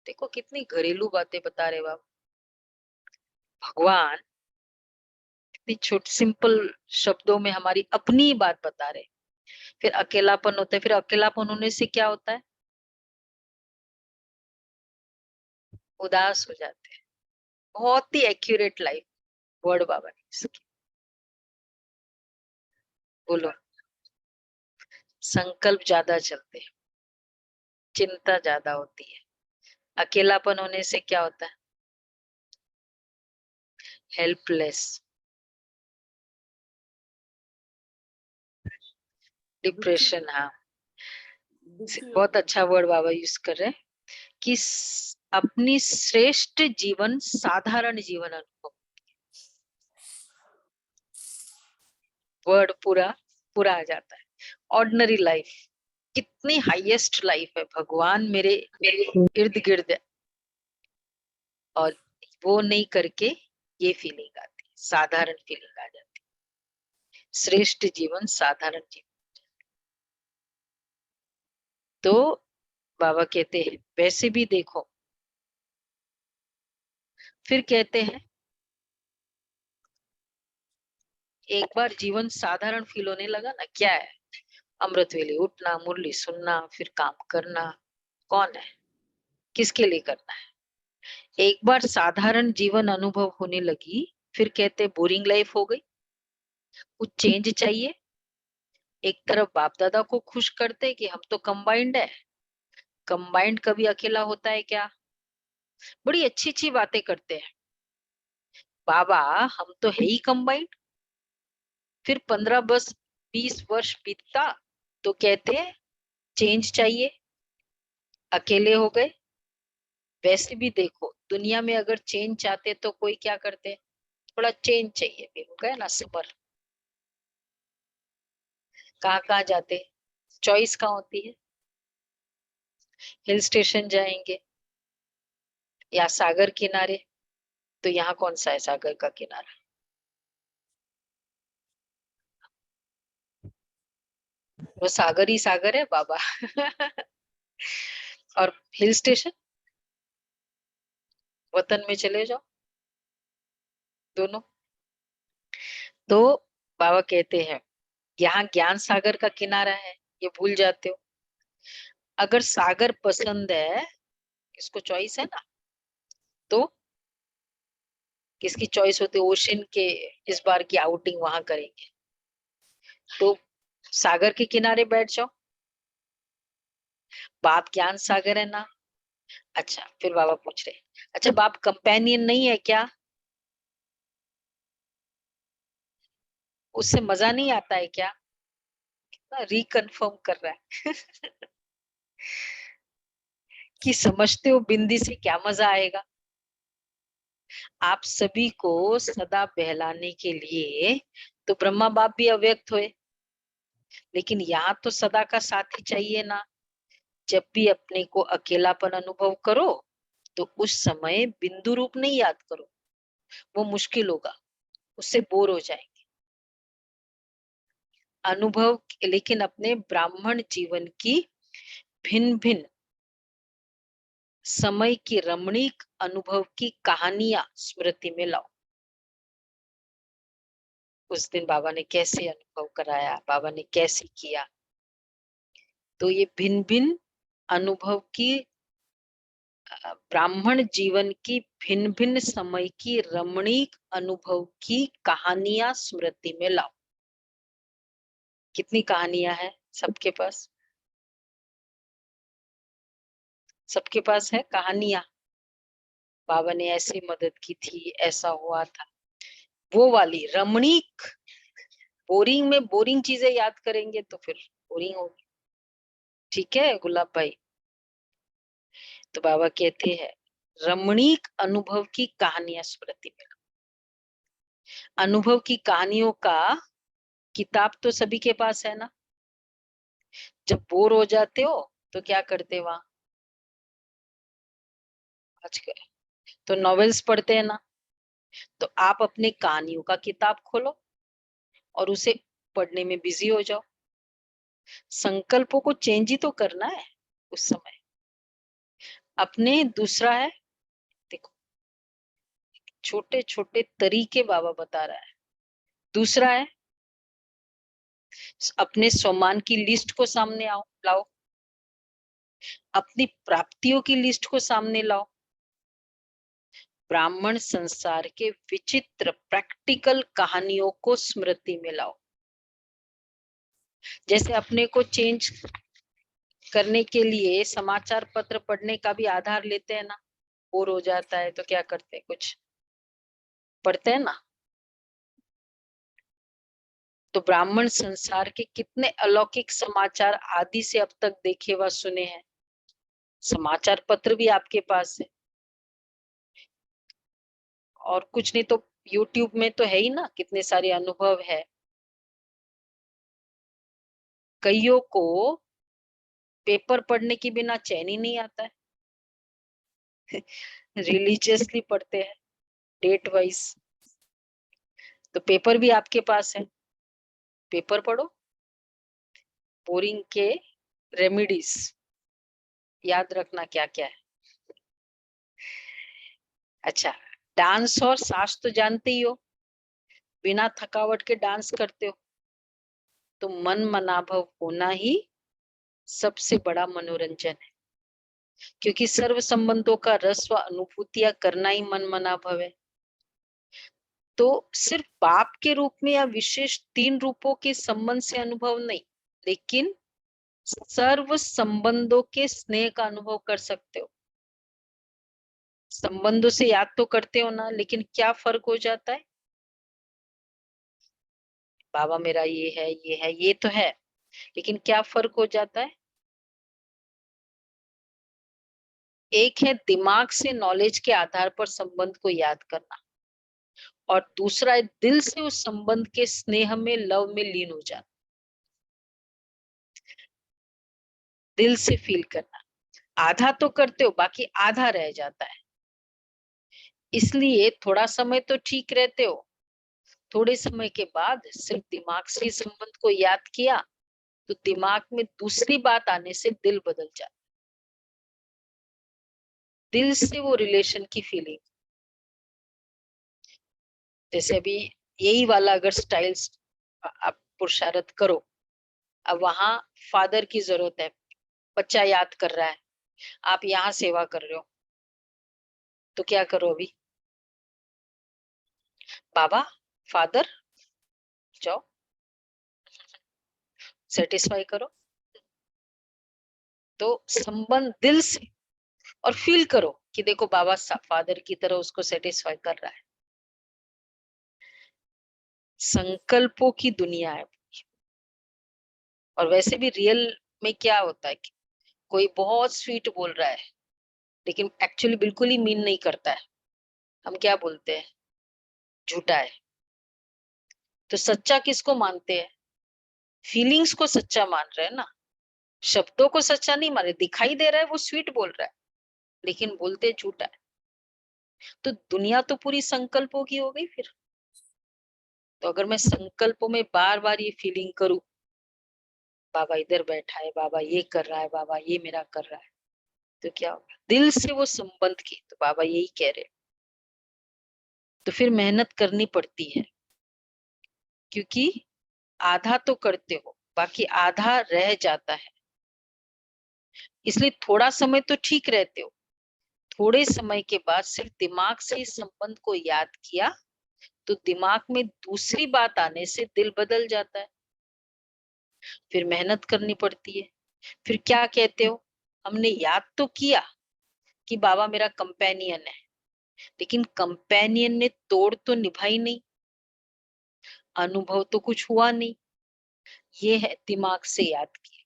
देखो कितनी घरेलू बातें बता रहे बाबा भगवान, इतनी छोटी सिंपल शब्दों में हमारी अपनी ही बात बता रहे। फिर अकेलापन होता है, फिर अकेलापन होने से क्या होता है? उदास हो जाते हैं। बहुत ही एक्यूरेट लाइफ वर्ड बाबा ने इसकी। बोलो, संकल्प ज्यादा चलते हैं, चिंता ज्यादा होती है। अकेलापन होने से क्या होता है? Helpless, depression. हाँ, दुखी बहुत होते हैं। अच्छा वर्ड बाबा यूज कर रहे हैं कि अपनी श्रेष्ठ जीवन साधारण जीवन अनुभव। वर्ड पूरा पूरा आ जाता है। ऑर्डिनरी लाइफ कितनी हाईएस्ट लाइफ है, भगवान मेरे इर्द गिर्द है, और वो नहीं करके ये फीलिंग आती है, साधारण फीलिंग आ जाती है। श्रेष्ठ जीवन साधारण जीवन। तो बाबा कहते हैं वैसे भी देखो, फिर कहते हैं एक बार जीवन साधारण फील होने लगा ना, क्या है? अमृत वेले उठना, मुरली सुनना, फिर काम करना, कौन है, किसके लिए करना है? एक बार साधारण जीवन अनुभव होने लगी, फिर कहते बोरिंग लाइफ हो गई, कुछ चेंज चाहिए। एक तरफ बाप दादा को खुश करते कि हम तो कंबाइंड है। कंबाइंड कभी अकेला होता है क्या? बड़ी अच्छी अच्छी बातें करते हैं बाबा, हम तो है ही कंबाइंड। फिर 15 बस 20 वर्ष बीतता तो कहते हैं चेंज चाहिए, अकेले हो गए। वैसे भी देखो दुनिया में अगर चेंज चाहते तो कोई क्या करते? थोड़ा चेंज चाहिए, फिर हो गया ना समर। कहाँ कहाँ जाते? चॉइस कहाँ होती है? हिल स्टेशन जाएंगे या सागर किनारे? तो यहाँ कौन सा है सागर का किनारा? वो सागर ही सागर है बाबा। और हिल स्टेशन वतन में चले जाओ, दोनों। तो बाबा कहते हैं यहाँ ज्ञान सागर का किनारा है, ये भूल जाते हो। अगर सागर पसंद है, इसको चॉइस है ना, तो किसकी चॉइस होती है? ओशन के इस बार की आउटिंग वहां करेंगे, तो सागर के किनारे बैठ जाओ। बाप ज्ञान सागर है ना। अच्छा, फिर बाबा पूछ रहे, अच्छा बाप कंपेनियन नहीं है क्या? उससे मजा नहीं आता है क्या? रिकन्फर्म कर रहा है कि समझते हो बिंदी से क्या मजा आएगा। आप सभी को सदा बहलाने के लिए तो ब्रह्मा बाप भी अव्यक्त हुए, लेकिन यहाँ तो सदा का साथी चाहिए ना। जब भी अपने को अकेलापन अनुभव करो तो उस समय बिंदु रूप नहीं याद करो, वो मुश्किल होगा, उससे बोर हो जाएंगे। अनुभव, लेकिन अपने ब्राह्मण जीवन की भिन्न भिन्न समय की रमणीक अनुभव की कहानियां स्मृति में लाओ। उस दिन बाबा ने कैसे अनुभव कराया, बाबा ने कैसे किया, तो ये भिन्न भिन्न अनुभव की ब्राह्मण जीवन की भिन्न भिन्न समय की रमणीक अनुभव की कहानियां स्मृति में लाओ। कितनी कहानियां हैं सबके पास? सबके पास है कहानियां। बाबा ने ऐसी मदद की थी, ऐसा हुआ था, वो वाली रमणीक। बोरिंग में बोरिंग चीजें याद करेंगे तो फिर बोरिंग होगी। ठीक है गुलाब भाई? तो बाबा कहते हैं रमणीक अनुभव की कहानियां स्मृति में। अनुभव की कहानियों का किताब तो सभी के पास है ना। जब बोर हो जाते हो तो क्या करते वहां आजकल? तो नॉवेल्स पढ़ते हैं ना। तो आप अपने कहानियों का किताब खोलो और उसे पढ़ने में बिजी हो जाओ। संकल्पों को चेंज ही तो करना है उस समय। अपने दूसरा है, देखो छोटे छोटे तरीके बाबा बता रहा है। दूसरा है अपने सम्मान की लिस्ट को सामने आओ लाओ, अपनी प्राप्तियों की लिस्ट को सामने लाओ, ब्राह्मण संसार के विचित्र प्रैक्टिकल कहानियों को स्मृति में लाओ। जैसे अपने को चेंज करने के लिए समाचार पत्र पढ़ने का भी आधार लेते हैं ना। बोर हो जाता है तो क्या करते हैं, कुछ पढ़ते हैं ना। तो ब्राह्मण संसार के कितने अलौकिक समाचार आदि से अब तक देखे व सुने हैं। समाचार पत्र भी आपके पास है, और कुछ नहीं तो यूट्यूब में तो है ही ना, कितने सारे अनुभव है। कईयों को पेपर पढ़ने के बिना चैन ही नहीं आता है रिलीजियसली पढ़ते हैं डेट वाइज। तो पेपर भी आपके पास है, पेपर पढ़ो। बोरिंग के रेमेडीज याद रखना क्या क्या है। अच्छा, डांस और सांस तो जानते ही हो, बिना थकावट के डांस करते हो, तो मन मनाभव होना ही सबसे बड़ा मनोरंजन है। क्योंकि सर्व संबंधों का रस व अनुभूतियां करना ही मन मनाभव है। तो सिर्फ बाप के रूप में या विशेष 3 रूपों के संबंध से अनुभव नहीं, लेकिन सर्व संबंधों के स्नेह का अनुभव कर सकते हो। संबंधों से याद तो करते हो ना, लेकिन क्या फर्क हो जाता है? बाबा मेरा ये है, ये है, ये तो है, लेकिन क्या फर्क हो जाता है? एक है दिमाग से नॉलेज के आधार पर संबंध को याद करना, और दूसरा है दिल से उस संबंध के स्नेह में, लव में लीन हो जाना, दिल से फील करना। आधा तो करते हो, बाकी आधा रह जाता है। इसलिए थोड़ा समय तो ठीक रहते हो, थोड़े समय के बाद सिर्फ दिमाग से संबंध को याद किया तो दिमाग में दूसरी बात आने से दिल बदल जाता, दिल से वो रिलेशन की फीलिंग। जैसे अभी यही वाला अगर स्टाइल्स आप पुरुषार्थ करो, अब वहां फादर की जरूरत है, बच्चा याद कर रहा है, आप यहाँ सेवा कर रहे हो, तो क्या करो अभी? बाबा, फादर, जाओ सेटिस्फाई करो। तो संबंध दिल से, और फील करो कि देखो बाबा फादर की तरह उसको सेटिस्फाई कर रहा है। संकल्पों की दुनिया है, और वैसे भी रियल में क्या होता है कि कोई बहुत स्वीट बोल रहा है लेकिन एक्चुअली बिल्कुल ही मीन नहीं करता है, हम क्या बोलते हैं, झूठा है। तो सच्चा किसको मानते हैं? फीलिंग्स को सच्चा मान रहे हैं ना, शब्दों को सच्चा नहीं मान रहे। दिखाई दे रहा है वो स्वीट बोल रहा है लेकिन बोलते झूठा है। तो दुनिया तो पूरी संकल्पों की हो गई फिर। तो अगर मैं संकल्पों में बार बार ये फीलिंग करूं, बाबा इधर बैठा है, बाबा ये कर रहा है, बाबा ये मेरा कर रहा है, तो क्या होगा? दिल से वो संबंध की, तो बाबा यही कह रहे हैं। तो फिर मेहनत करनी पड़ती है, क्योंकि आधा तो करते हो, बाकी आधा रह जाता है। इसलिए थोड़ा समय तो ठीक रहते हो, थोड़े समय के बाद सिर्फ दिमाग से इस संबंध को याद किया तो दिमाग में दूसरी बात आने से दिल बदल जाता है। फिर मेहनत करनी पड़ती है। फिर क्या कहते हो, हमने याद तो किया कि बाबा मेरा कंपेनियन है, लेकिन कंपेनियन ने तोड़ तो निभाई नहीं, अनुभव तो कुछ हुआ नहीं। ये है दिमाग से याद किया,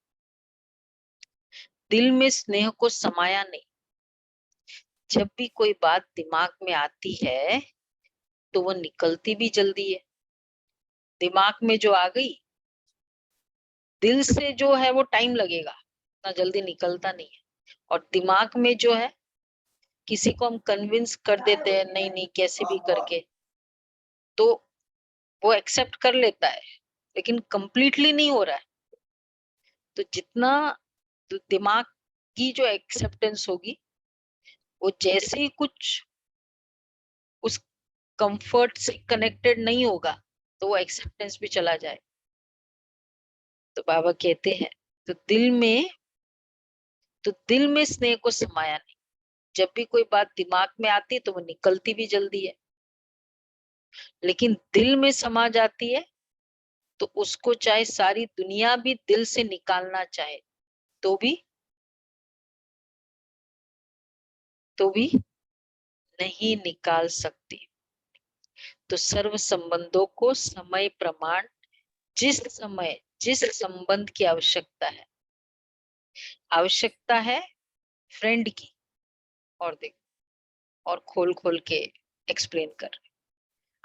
दिल में स्नेह को समाया नहीं। जब भी कोई बात दिमाग में आती है तो वो निकलती भी जल्दी है। दिमाग में जो आ गई, दिल से जो है वो टाइम लगेगा, ना जल्दी निकलता नहीं है। और दिमाग में जो है, किसी को हम कन्विंस कर देते हैं नहीं नहीं कैसे भी करके, तो वो एक्सेप्ट कर लेता है, लेकिन कंप्लीटली नहीं हो रहा है। तो जितना दिमाग की जो एक्सेप्टेंस होगी, वो जैसे ही कुछ उस कंफर्ट से कनेक्टेड नहीं होगा तो वो एक्सेप्टेंस भी चला जाए। तो बाबा कहते हैं, तो दिल में स्नेह को समाया नहीं। जब भी कोई बात दिमाग में आती है तो वो निकलती भी जल्दी है, लेकिन दिल में समा जाती है तो उसको चाहे सारी दुनिया भी दिल से निकालना चाहे तो भी नहीं निकाल सकती। तो सर्व संबंधों को समय प्रमाण, जिस समय जिस संबंध की आवश्यकता है फ्रेंड की, और देख, और खोल खोल के एक्सप्लेन कर,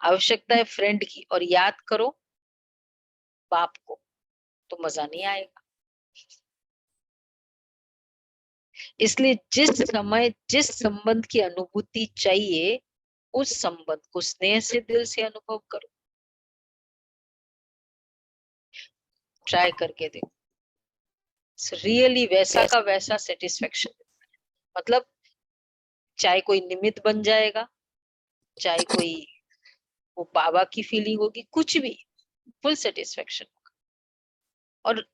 आवश्यकता है फ्रेंड की और याद करो बाप को, तो मजा नहीं आएगा। इसलिए जिस समय जिस संबंध की अनुभूति चाहिए, उस संबंध को स्नेह से दिल से अनुभव करो। ट्राई करके देखो, रियली वैसा का वैसा सेटिस्फेक्शन। मतलब चाहे कोई निमित्त बन जाएगा, चाहे कोई वो बाबा की फीलिंग होगी, कुछ भी, फुल सेटिस्फेक्शन। और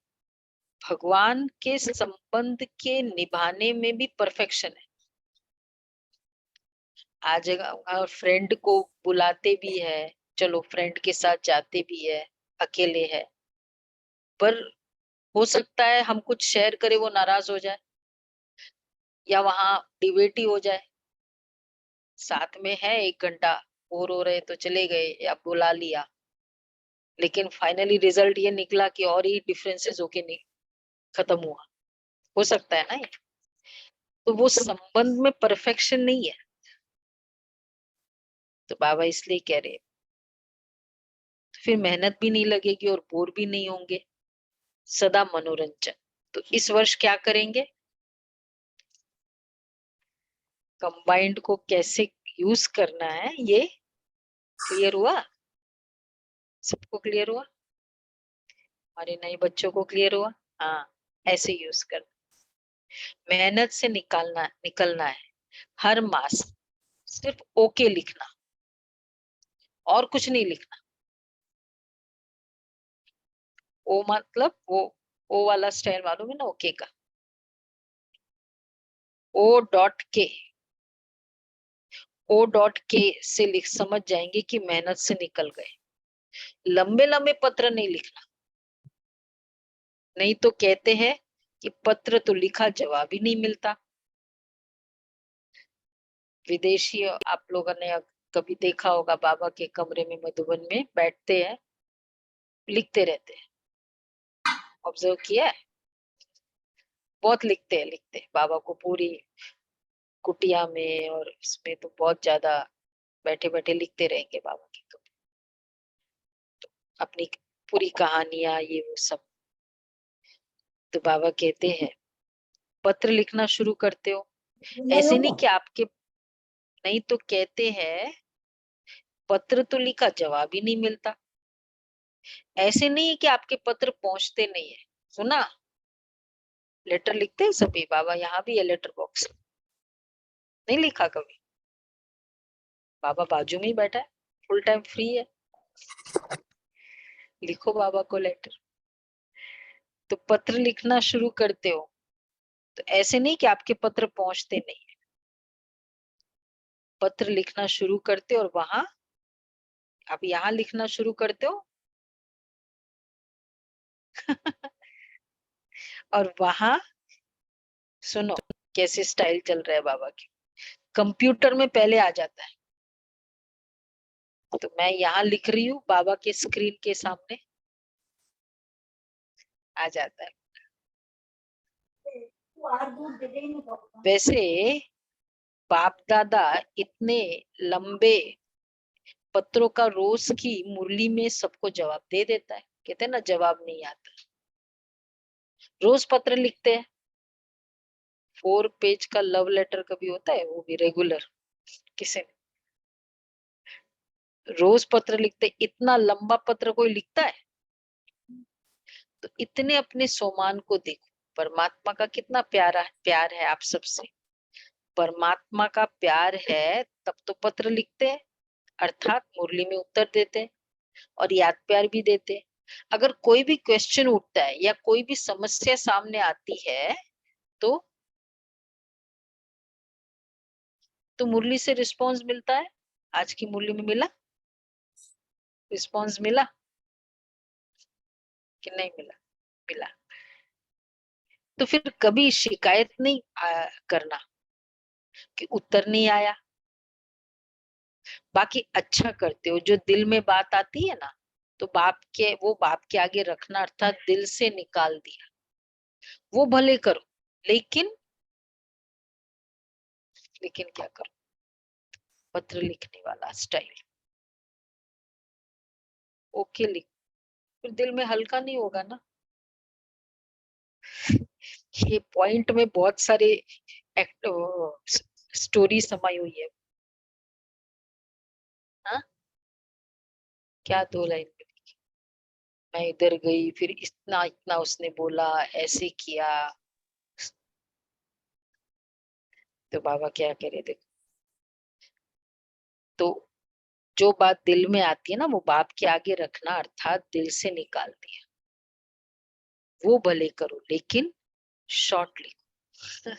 भगवान के संबंध के निभाने में भी परफेक्शन है। आज अगर फ्रेंड को बुलाते भी है, चलो फ्रेंड के साथ जाते भी है, अकेले है, पर हो सकता है हम कुछ शेयर करें वो नाराज हो जाए, या वहां डिबेट ही हो जाए। साथ में है 1 घंटा, बोर हो रहे तो चले गए या बुला लिया, लेकिन फाइनली रिजल्ट ये निकला कि और ही डिफरेंसेस होके नहीं खत्म हुआ। हो सकता है ना ये। तो वो संबंध में परफेक्शन नहीं है। तो बाबा इसलिए कह रहे हैं, तो फिर मेहनत भी नहीं लगेगी और बोर भी नहीं होंगे, सदा मनोरंजन। तो इस वर्ष क्या करेंगे, कंबाइंड को कैसे यूज करना है, ये क्लियर हुआ? सबको क्लियर हुआ? हमारे नए बच्चों को क्लियर हुआ? हाँ, ऐसे यूज करना। मेहनत से निकलना है। हर मास सिर्फ ओके लिखना, और कुछ नहीं लिखना। ओ मतलब वो ओ वाला स्टाइल मालूम है ना, ओके का, O.K, O.K से लिख समझ जाएंगे कि मेहनत से निकल गए। लंबे लंबे पत्र नहीं लिखना, नहीं तो कहते हैं कि पत्र तो लिखा जवाब ही नहीं मिलता। विदेशी आप लोगों ने कभी देखा होगा, बाबा के कमरे में मधुबन में बैठते हैं, लिखते रहते हैं, ऑब्जर्व किया है? बहुत लिखते हैं बाबा को पूरी कुटिया में, और इसमें तो बहुत ज्यादा बैठे बैठे लिखते रहेंगे बाबा की, तो अपनी पूरी कहानियां ये वो सब। तो बाबा कहते हैं पत्र लिखना शुरू करते हो, ऐसे नहीं कि आपके, नहीं तो कहते हैं पत्र तो लिखा जवाब ही नहीं मिलता। ऐसे नहीं है कि आपके पत्र पहुंचते नहीं है, सुना, लेटर लिखते हैं सभी, बाबा यहाँ भी है लेटर बॉक्स, नहीं लिखा कभी? बाबा बाजू में ही बैठा है, फुल टाइम फ्री है, लिखो बाबा को लेटर। तो पत्र लिखना शुरू करते हो, तो ऐसे नहीं कि आपके पत्र पहुंचते नहीं है, पत्र लिखना शुरू करते और वहां आप यहाँ लिखना शुरू करते हो और वहां सुनो कैसे स्टाइल चल रहा है बाबा की, कंप्यूटर में पहले आ जाता है। तो मैं यहाँ लिख रही हूँ, बाबा के स्क्रीन के सामने आ जाता है। वैसे बाप दादा इतने लंबे पत्रों का रोज की मुरली में सबको जवाब दे देता है, कहते हैं ना जवाब नहीं आता, रोज पत्र लिखते हैं। 4 पेज का लव लेटर कभी होता है, वो भी रेगुलर, किसे ने रोज पत्र लिखते, इतना लंबा पत्र कोई लिखता है? तो इतने अपने सोमान को देखो, परमात्मा का कितना प्यार है आप सबसे। परमात्मा का प्यार है तब तो पत्र लिखते हैं, अर्थात मुरली में उत्तर देते हैं और याद प्यार भी देते हैं। अगर कोई भी क्वेश्चन उठता है या कोई भी समस्या सामने आती है तो मुरली से रिस्पांस मिलता है। आज की मुरली में मिला रिस्पांस, मिला कि नहीं मिला? मिला। तो फिर कभी शिकायत नहीं करना कि उत्तर नहीं आया। बाकी अच्छा करते हो, जो दिल में बात आती है ना, तो बाप के आगे रखना, अर्थात दिल से निकाल दिया, वो भले करो, लेकिन क्या करो, पत्र लिखने वाला स्टाइल ओके लिख, फिर दिल में हल्का नहीं होगा ना। ये पॉइंट में बहुत सारे एक्ट स्टोरी समाई हुई है। हाँ, क्या 2 लाइन में लिखी? मैं इधर गई, फिर इतना इतना उसने बोला, ऐसे किया। तो बाबा क्या करे, देखो, तो जो बात दिल में आती है ना, वो बाप के आगे रखना, अर्थात दिल से निकाल दिया, वो भले करो, लेकिन शॉर्ट लिखो।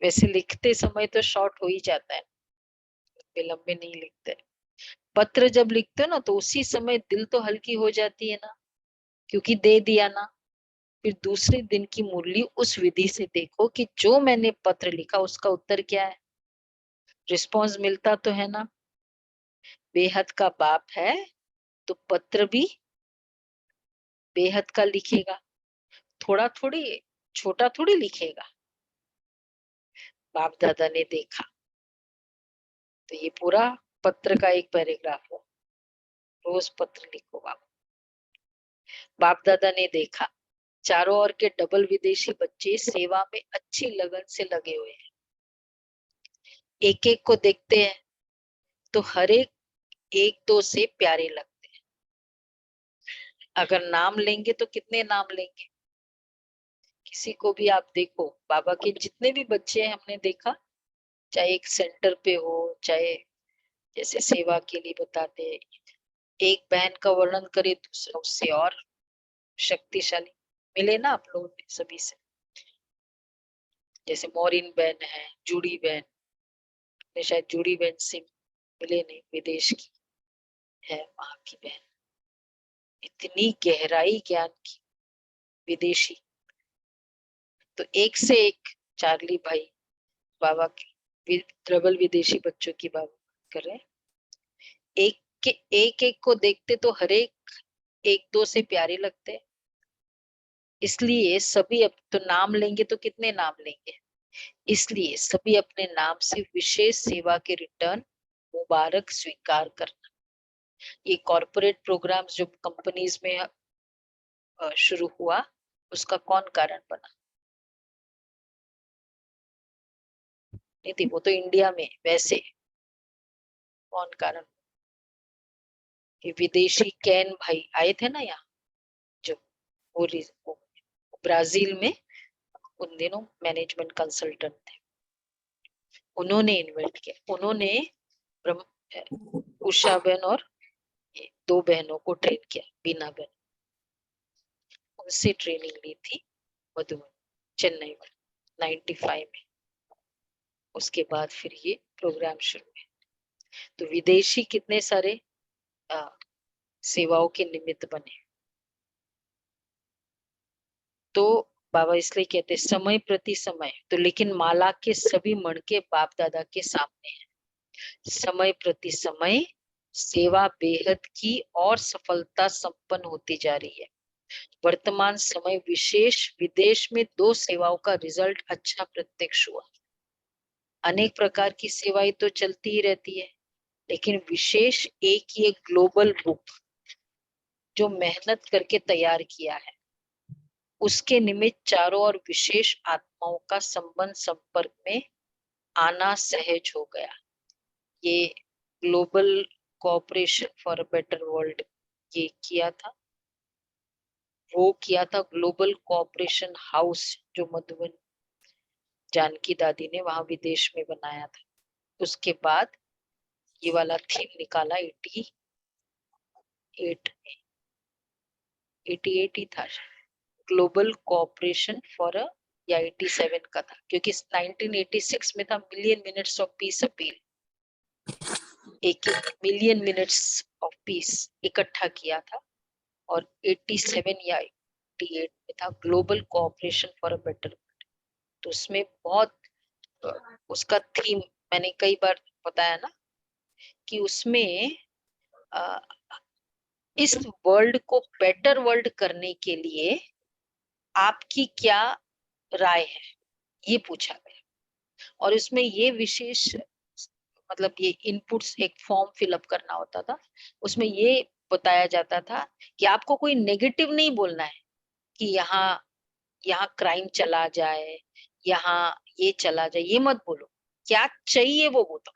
वैसे लिखते समय तो शॉर्ट हो ही जाता है, लंबे नहीं लिखते। पत्र जब लिखते हो ना, तो उसी समय दिल तो हल्की हो जाती है ना, क्योंकि दे दिया ना। फिर दूसरे दिन की मुरली उस विधि से देखो कि जो मैंने पत्र लिखा उसका उत्तर क्या है, रिस्पॉन्स मिलता तो है ना। बेहद का बाप है तो पत्र भी बेहद का लिखेगा, थोड़ा थोड़ी, छोटा थोड़ी लिखेगा। बाप दादा ने देखा, तो ये पूरा पत्र का एक पैराग्राफ हो, रोज पत्र लिखो बाप। बाप दादा ने देखा चारों ओर के डबल विदेशी बच्चे सेवा में अच्छी लगन से लगे हुए हैं, एक एक को देखते हैं तो हर एक एक दो से प्यारे लगते हैं। अगर नाम लेंगे तो कितने नाम लेंगे, किसी को भी आप देखो, बाबा के जितने भी बच्चे हैं हमने देखा, चाहे एक सेंटर पे हो, चाहे जैसे सेवा के लिए बताते हैं, एक बहन का वर्णन करे दूसरा उससे और शक्तिशाली, मिले ना आप लोगों ने सभी से, जैसे मोरिन बहन है, जूड़ी बहन ने, शायद जूड़ी बहन से मिले नहीं, विदेश की है वहां की बहन, इतनी गहराई ज्ञान की, विदेशी। तो एक से एक चार्ली भाई बाबा की प्रबल विदेशी बच्चों की बात कर रहे हैं, एक के एक एक को देखते तो हर एक एक दो से प्यारे लगते हैं, इसलिए सभी अब तो नाम लेंगे तो कितने नाम लेंगे, इसलिए सभी अपने नाम से विशेष सेवा के रिटर्न मुबारक स्वीकार करना। ये कॉर्पोरेट प्रोग्राम्स जो कंपनीज में शुरू हुआ, उसका कौन कारण बना? नहीं थी, वो तो इंडिया में वैसे कौन कारण? ये विदेशी कैन भाई आए थे ना यहाँ, जो वो ब्राजील में उन दिनों मैनेजमेंट कंसल्टेंट थे, उन्होंने इन्वेंट किया, उन्होंने उषा बहन और ये दो बहनों को ट्रेन किया, बीना बहन, उनसे ट्रेनिंग ली थी मधुबन चेन्नई में 95 में। उसके बाद फिर ये प्रोग्राम शुरू हुए। तो विदेशी कितने सारे सेवाओं के निमित्त बने। तो बाबा इसलिए कहते समय प्रति समय, तो लेकिन माला के सभी मणके बाप दादा के सामने हैं। समय प्रति समय सेवा बेहद की और सफलता संपन्न होती जा रही है। वर्तमान समय विशेष विदेश में 2 सेवाओं का रिजल्ट अच्छा प्रत्यक्ष हुआ। अनेक प्रकार की सेवाएं तो चलती ही रहती है, लेकिन विशेष एक ये ग्लोबल बुक जो मेहनत करके तैयार किया है, उसके निमित्त चारों ओर विशेष आत्माओं का संबंध संपर्क में आना सहज हो गया। ये global cooperation for a better world ये किया था, वो किया था ग्लोबल कोऑपरेशन हाउस जो मधुबन जानकी दादी ने वहां विदेश में बनाया था। उसके बाद ये वाला थीम निकाला 88 ही था, ग्लोबल कोऑपरेशन फॉर अ, या 87 का था, क्योंकि 1986 में था million minutes of peace appeal, एक मिलियन मिनट्स ऑफ पीस इकट्ठा किया था, और 87 या 88 में था global cooperation for a better world. तो उसमें बहुत उसका थीम मैंने कई बार बताया ना कि उसमें इस वर्ल्ड को बेटर वर्ल्ड करने के लिए आपकी क्या राय है, ये पूछा गया। और इसमें ये विशेष मतलब ये इनपुट्स एक फॉर्म फिलअप करना होता था, उसमें ये बताया जाता था कि आपको कोई नेगेटिव नहीं बोलना है कि यहाँ यहाँ क्राइम चला जाए, यहाँ ये चला जाए, ये मत बोलो, क्या चाहिए वो बताओ।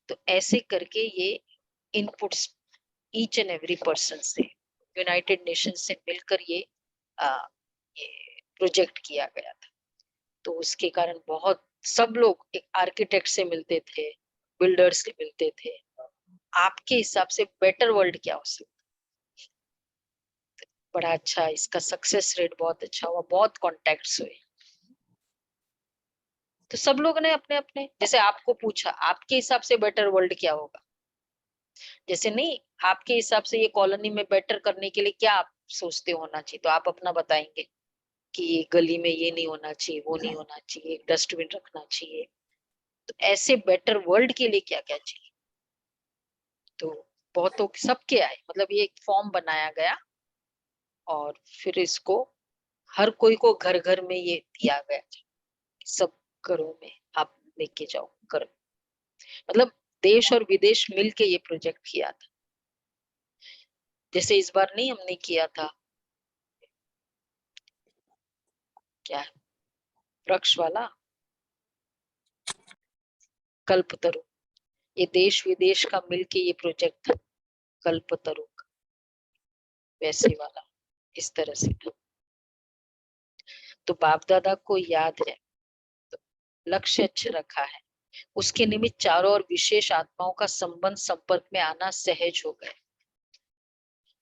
तो ऐसे करके ये inputs each and every person से यूनाइटेड नेशन से मिलकर ये प्रोजेक्ट किया गया था। तो उसके कारण बहुत सब लोग एक आर्किटेक्ट से मिलते थे, बिल्डर्स से मिलते थे, आपके हिसाब से बेटर वर्ल्ड क्या हो सकता। बड़ा अच्छा इसका सक्सेस रेट बहुत अच्छा हुआ, बहुत कॉन्टेक्ट्स हुए। तो सब लोग ने अपने अपने, जैसे आपको पूछा आपके हिसाब से बेटर वर्ल्ड क्या होगा, जैसे नहीं आपके हिसाब से ये कॉलोनी में बेटर करने के लिए क्या आप सोचते होना चाहिए, तो आप अपना बताएंगे कि ये गली में ये नहीं होना चाहिए, वो नहीं होना चाहिए, डस्टबिन रखना चाहिए। तो ऐसे बेटर वर्ल्ड के लिए क्या क्या चाहिए, तो बहुतों सबके आए, मतलब ये एक फॉर्म बनाया गया और फिर इसको हर कोई को घर घर में ये दिया गया, सब घरों में आप लेके जाओ घर, मतलब देश और विदेश मिलके ये प्रोजेक्ट किया था। जैसे इस बार नहीं हमने किया था क्या वृक्ष वाला कल्पतरु, ये देश विदेश का मिलके ये प्रोजेक्ट था कल्पतरु का, वैसे वाला इस तरह से था। तो बाप दादा को याद है, तो लक्ष्य अच्छा रखा है, उसके निमित्त चारों और विशेष आत्माओं का संबंध संपर्क में आना सहज हो गए।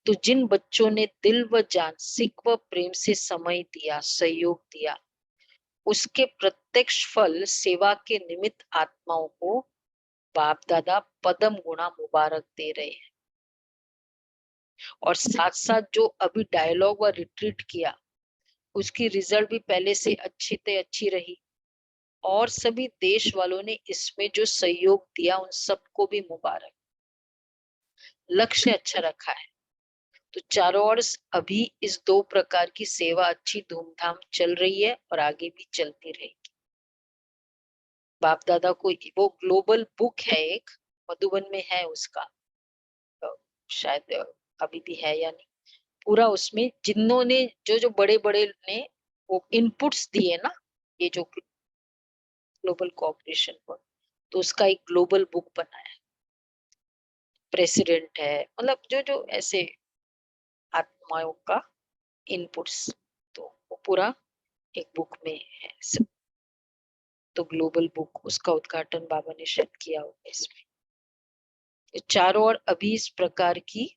तो जिन बच्चों ने दिल व जान सिक व प्रेम से समय दिया, सहयोग दिया, उसके प्रत्यक्ष फल सेवा के निमित्त आत्माओं को बाप दादा पदम गुणा मुबारक दे रहे हैं। और साथ साथ जो अभी डायलॉग व रिट्रीट किया, उसकी रिजल्ट भी पहले से अच्छी से अच्छी रही, और सभी देश वालों ने इसमें जो सहयोग दिया उन सबको भी मुबारक। लक्ष्य अच्छा रखा है, तो चारों ओर अभी इस दो प्रकार की सेवा अच्छी धूमधाम चल रही है और आगे भी चलती रहेगी। बाप दादा को वो ग्लोबल बुक है एक, मधुबन में है उसका, शायद अभी भी है या नहीं, पूरा उसमें जिन्होंने जो जो बड़े बड़े ने वो इनपुट्स दिए ना, ये जो ग्लोबल कोऑपरेशन पर, तो उसका एक ग्लोबल बुक बना है। प्रेसिडेंट है, मतलब जो जो ऐसे आत्माओं का इनपुट्स, तो वो पूरा एक बुक में है सब। तो ग्लोबल बुक, उसका उद्घाटन बाबा ने शायद किया होगा इसमें। ये चारों ओर अभी इस प्रकार की,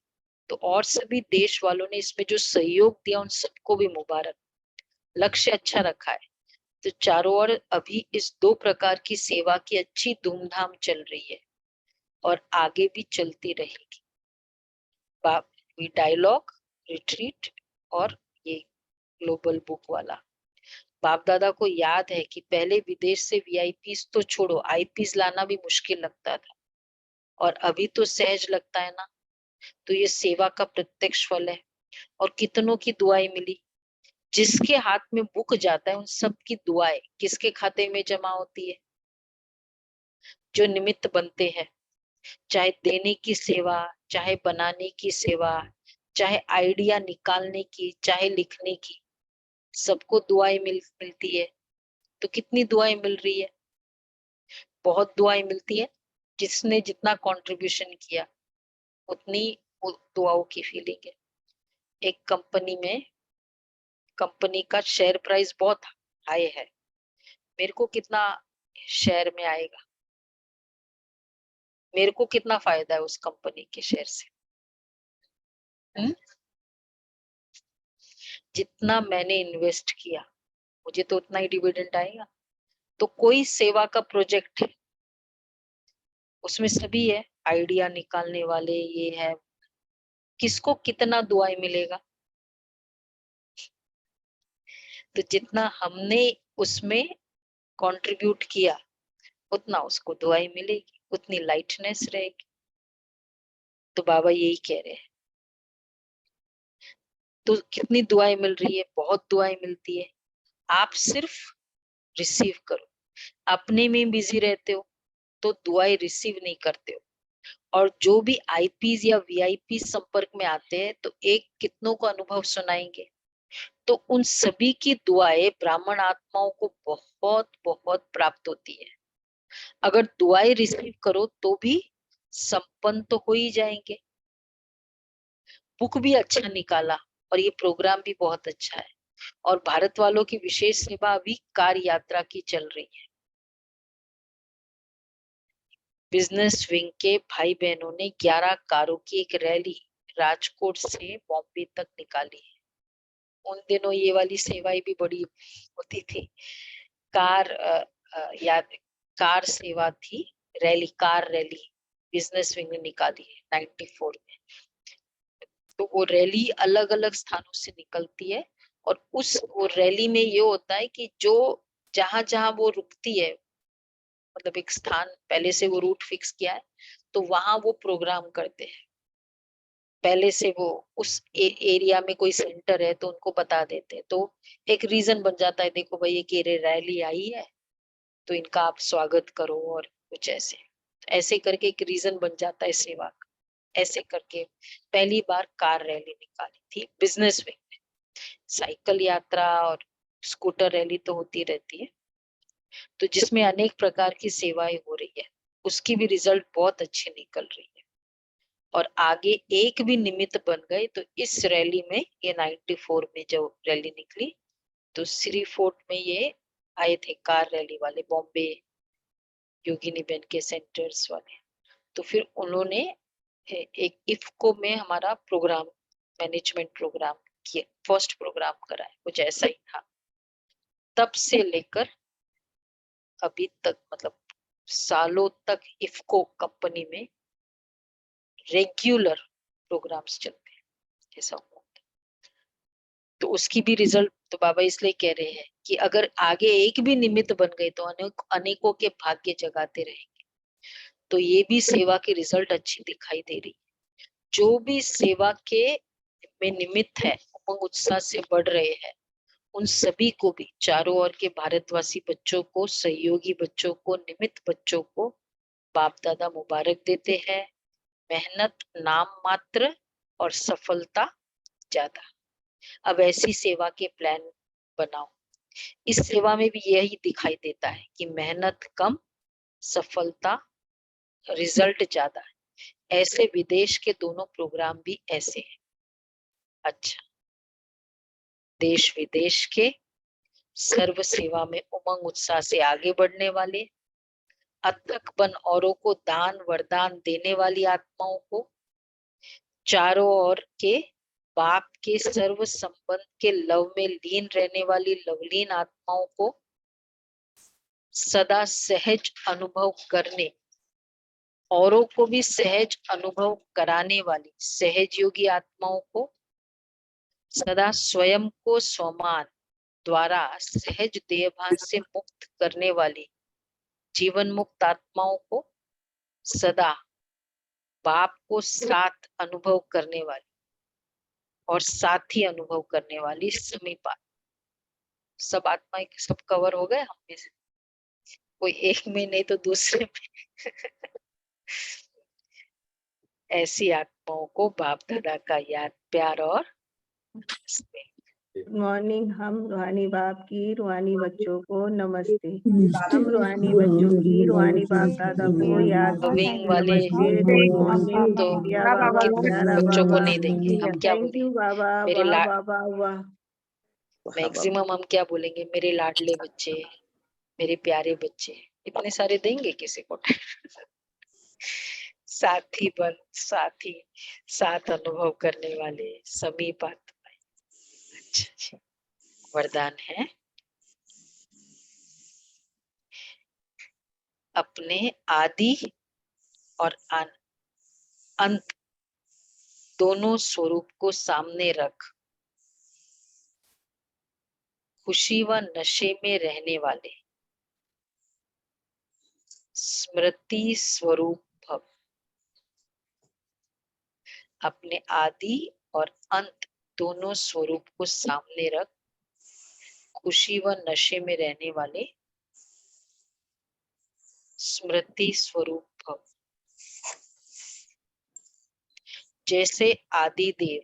तो और सभी देश वालों ने इसमें जो सहयोग दिया उन सबको भी मुबारक। लक्ष्य अच्छा रखा है। तो चारों ओर अभी इस दो प्रकार की सेवा की अच्छी धूमधाम चल रही है और आगे भी चलती रहेगी। डायलॉग, रिट्रीट और ये ग्लोबल बुक वाला। बाप दादा को याद है कि पहले विदेश से वीआईपीस तो छोड़ो, आईपीस लाना भी मुश्किल लगता था, और अभी तो सहज लगता है ना। तो ये सेवा का प्रत्यक्ष फल है। और कितनों की दुआएं मिली। जिसके हाथ में बुक जाता है उन सब की दुआएं किसके खाते में जमा होती है? जो निमित्त बनते हैं, चाहे देने की सेवा, चाहे बनाने की सेवा, चाहे आइडिया निकालने की, चाहे लिखने की, सबको दुआएं मिलती है। तो कितनी दुआएं मिल रही है? बहुत दुआएं मिलती है। जिसने जितना कंट्रीब्यूशन किया उतनी वो दुआओं की फीलिंग है। एक कंपनी का शेयर प्राइस बहुत हाई है, मेरे को कितना शेयर में आएगा, मेरे को कितना फायदा है उस कंपनी के शेयर से? हुँ? जितना मैंने इन्वेस्ट किया मुझे तो उतना ही डिविडेंड आएगा। तो कोई सेवा का प्रोजेक्ट है, उसमें सभी है, आइडिया निकालने वाले ये है, किसको कितना दुआएं मिलेगा? तो जितना हमने उसमें कंट्रीब्यूट किया उतना उसको दुआएं मिलेगी, उतनी लाइटनेस रहेगी। तो बाबा यही कह रहे हैं। तो कितनी दुआएं मिल रही है? बहुत दुआएं मिलती है। आप सिर्फ रिसीव करो। अपने में बिजी रहते हो तो दुआएं रिसीव नहीं करते हो। और जो भी आईपीज या वीआईपी संपर्क में आते हैं तो एक कितनों को अनुभव सुनाएंगे। तो उन सभी की दुआएं ब्राह्मण आत्माओं को बहुत बहुत प्राप्त होती है। अगर दुआएं रिसीव करो तो भी संपन्न तो हो ही जाएंगे। बुक भी अच्छा निकाला और ये प्रोग्राम भी बहुत अच्छा है। और भारत वालों की विशेष सेवा अभी कार यात्रा की चल रही है। बिजनेस विंग के भाई बहनों ने 11 कारों की एक रैली राजकोट से बॉम्बे तक निकाली है। उन दिनों ये वाली सेवाएं भी बड़ी होती थी। कार याद कार सेवा थी, rally, car rally business wing ने निकाली है 94 में। तो वो रैली अलग अलग स्थानों से निकलती है और उस वो रैली में ये होता है कि जो जहां जहां वो रुकती है, मतलब एक स्थान पहले से वो रूट फिक्स किया है, तो वहां वो प्रोग्राम करते हैं। पहले से वो उस एरिया में कोई सेंटर है तो उनको बता देते हैं। तो एक रीजन बन जाता है, देखो भाई ये रैली आई है तो इनका आप स्वागत करो, और कुछ ऐसे ऐसे करके एक रीजन बन जाता है सेवा का। ऐसे करके पहली बार कार रैली निकाली थी बिजनेस विंग में। साइकिल यात्रा और स्कूटर रैली तो होती रहती है, तो जिसमें अनेक प्रकार की सेवाएं हो रही है, उसकी भी रिजल्ट बहुत अच्छी निकल रही है। और आगे एक भी निमित्त बन गए तो इस रैली में, ये 94 में जो रैली निकली, तो श्री फोर्ट में ये आए थे कार रैली वाले, बॉम्बे योगिनी बेन के सेंटर्स वाले। तो फिर उन्होंने एक इफ्को में हमारा प्रोग्राम, मैनेजमेंट प्रोग्राम किया, फर्स्ट प्रोग्राम कराया, कुछ ऐसा ही था। तब से लेकर अभी तक, मतलब सालों तक इफ्को कंपनी में रेगुलर प्रोग्राम्स चलते हैं, ऐसा हुआ। तो उसकी भी रिजल्ट, तो बाबा इसलिए कह रहे हैं कि अगर आगे एक भी निमित्त बन गए तो अनेकों के भाग्य जगाते रहेंगे। तो ये भी सेवा की रिजल्ट अच्छी दिखाई दे रही। जो भी सेवा के में निमित्त है, उमंग उत्साह से बढ़ रहे हैं, उन सभी को भी, चारों ओर के भारतवासी बच्चों को, सहयोगी बच्चों को, निमित्त बच्चों को बाप दादा मुबारक देते हैं। मेहनत नाम मात्र और सफलता ज्यादा। अब ऐसी सेवा के प्लान बनाओ। इस सेवा में भी यही दिखाई देता है कि मेहनत कम, सफलता, रिजल्ट ज्यादा है। ऐसे विदेश के दोनों प्रोग्राम भी ऐसे हैं। अच्छा, देश विदेश के सर्व सेवा में उमंग उत्साह से आगे बढ़ने वाले, अथक बन औरों को दान वरदान देने वाली आत्माओं को, चारों ओर के बाप के सर्व संबंध के लव में लीन रहने वाली लवलीन आत्माओं को सदा सहज अनुभव करने, औरों को भी सहज अनुभव कराने वाली सहज योगी आत्माओं को, सदा स्वयं को स्वमान द्वारा सहज देहभान से मुक्त करने वाली जीवन मुक्त आत्माओं को, सदा बाप को साथ अनुभव करने वाली और साथी अनुभव करने वाली समीपा। सब आत्माएं सब कवर हो गए हम में से, कोई एक में नहीं तो दूसरे में। ऐसी आत्माओं को बाप दादा का याद, प्यार और स्नेह। Good morning. हम रूहानी बाप की रूहानी बच्चों को नमस्ते। हम रूहानी बच्चों की रूहानी बाप दादा को याद विंग करते वाले नमस्ते। गुड मॉर्निंग तो बिटिया बाबा, प्यारा बच्चों को बाबा। नहीं देंगे, हम क्या थैंक यू बोलेंगे? बाबा। मेरे वाह ला बाबा वाह। मैक्सिमम हम क्या बोलेंगे? मेरे लाडले बच्चे, मेरे प्यारे बच्चे। इतने सारे देंगे किसी को? साथी बन, साथी, साथ अनुभव करने वाले समीप आत्माएं। अच्छा जी, वरदान है अपने आदि और अंत दोनों स्वरूप को सामने रख खुशी व नशे में रहने वाले स्मृति स्वरूप भव। अपने आदि और अंत दोनों स्वरूप को सामने रख खुशी व नशे में रहने वाले स्मृति स्वरूप भव। जैसे आदि देव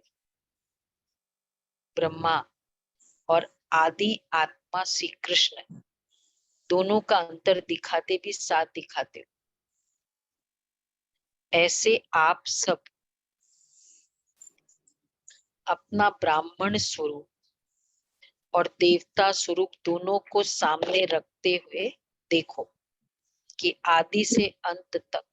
ब्रह्मा और आदि आत्मा श्री कृष्ण दोनों का अंतर दिखाते भी साथ दिखाते हो, ऐसे आप सब अपना ब्राह्मण स्वरूप और देवता स्वरूप दोनों को सामने रखते हुए देखो कि आदि से अंत तक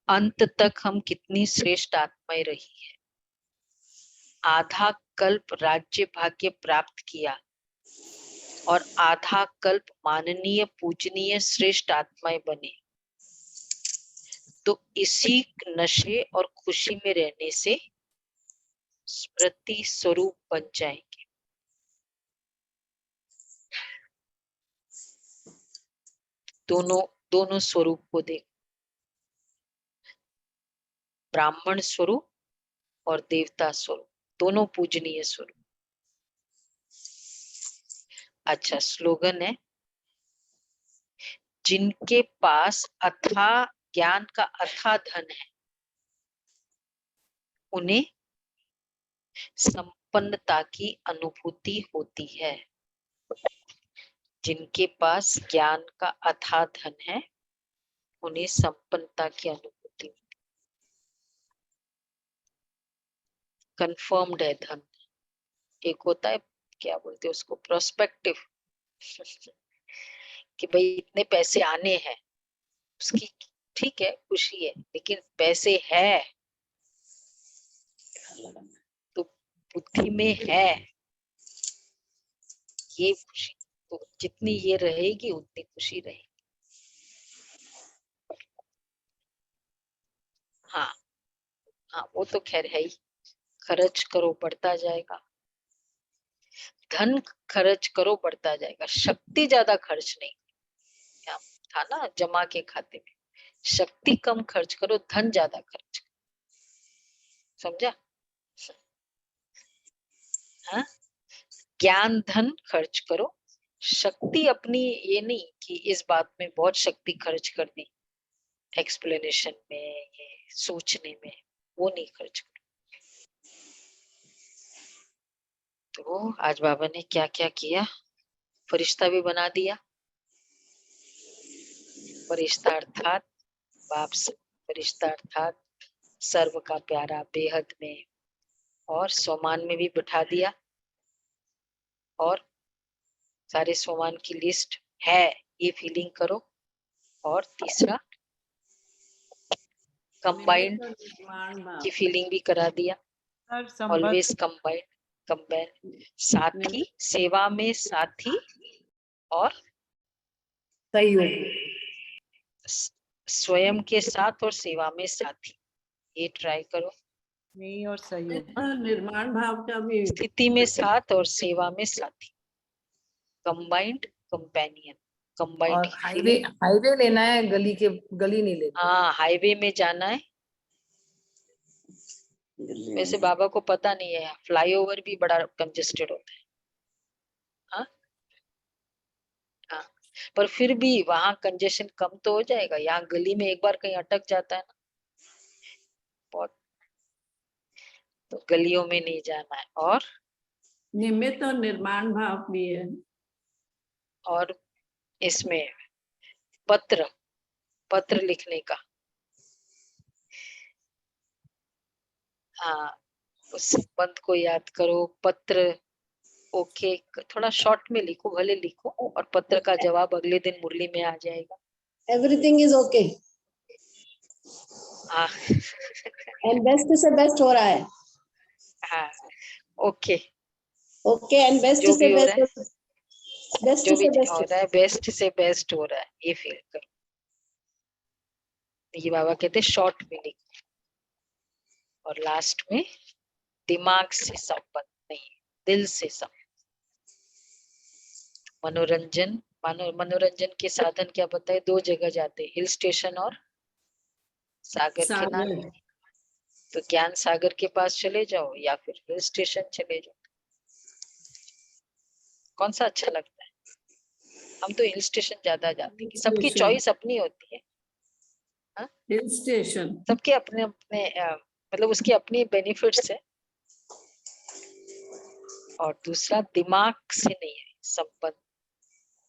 अंत तक हम कितनी श्रेष्ठ आत्माएं रही है। आधा कल्प राज्य भाग्य प्राप्त किया और आधा कल्प माननीय पूजनीय श्रेष्ठ आत्माएं बने, तो इसी नशे और खुशी में रहने से स्मृति स्वरूप बन जाएंगे। दोनों दोनों स्वरूप को देख, ब्राह्मण स्वरूप और देवता स्वरूप, दोनों पूजनीय स्वरूप। अच्छा, स्लोगन है जिनके पास अथाह ज्ञान का अथाह धन है उन्हें संपन्नता की अनुभूति होती है। जिनके पास ज्ञान का अथाह धन है उन्हें संपन्नता की अनुभूति। कंफर्म्ड है धन। एक होता है क्या बोलते हैं उसको, प्रोस्पेक्टिव, कि भाई इतने पैसे आने हैं, उसकी ठीक है खुशी है, लेकिन पैसे है तो बुद्धि में है ये खुशी, तो जितनी ये रहेगी उतनी खुशी रहेगी। हाँ हाँ वो तो खैर है ही, खर्च करो बढ़ता जाएगा, धन खर्च करो बढ़ता जाएगा, शक्ति ज्यादा खर्च नहीं। यहाँ था ना जमा के खाते में, शक्ति कम खर्च करो, धन ज्यादा खर्च करो, समझा? हाँ, ज्ञान धन खर्च करो, शक्ति अपनी ये नहीं कि इस बात में बहुत शक्ति खर्च कर दी, एक्सप्लेनेशन में, ये सोचने में, वो नहीं खर्च करो। तो आज बाबा ने क्या क्या किया, फरिश्ता भी बना दिया। फरिश्ता अर्थात बाप से, फरिश्ता अर्थात सर्व का प्यारा बेहद में, और सोमान में भी बिठा दिया, और सारे सोमान की लिस्ट है ये फीलिंग करो। और तीसरा कंबाइंड निमित्त और निर्माण भाव। की फीलिंग भी करा दिया, सर संबंध ऑलवेज कंबाइंड, कंबाइंड, साथी सेवा में साथी और सहयोग। स्वयं के साथ और सेवा में साथी, ये ट्राई करो। नहीं और सहयोग। निर्माण भाव का भी स्थिति में साथ और सेवा में साथी, कंबाइंड कंपेनियन, कंबाइंड और हाईवे लेना है, गली नहीं लेनी। हाँ हाईवे में जाना है। वैसे बाबा को पता नहीं है, फ्लाईओवर भी बड़ा कंजेस्टेड होता है। हाँ हाँ, पर फिर भी वहां कंजेशन कम तो हो जाएगा, यहाँ गली में एक बार कहीं अटक जाता है ना बहुत, तो गलियों में नहीं जाना है। और निमित्त और निर्माण भाव भी है। और इसमें पत्र लिखने का, हाँ उस संबंध को याद करो। पत्र ओके, थोड़ा शॉर्ट में लिखो, भले लिखो, और पत्र का जवाब अगले दिन मुरली में आ जाएगा। एवरीथिंग इज ओके हाँ एंड बेस्ट से बेस्ट हो रहा है। हाँ ओके, ओके एंड बेस्ट जो से भी हो रहा है, बेस्ट जो भी से हो बेस्ट। रहा है बेस्ट से बेस्ट हो रहा है, ये फील करो। ये बाबा कहते शॉर्ट में लिखो। और लास्ट में दिमाग से संबंध नहीं, दिल से संबंध। मनोरंजन के साधन क्या बताए, 2 जगह जाते हैं, हिल स्टेशन और सागर किनारे। तो ज्ञान सागर के पास चले जाओ या फिर हिल स्टेशन चले जाओ, कौन सा अच्छा लगता है? हम तो हिल स्टेशन ज्यादा जाते हैं, सबकी चॉइस अपनी होती है। हिल स्टेशन सबके अपने अपने मतलब उसके अपने बेनिफिट्स है। और दूसरा दिमाग से नहीं है संबंध,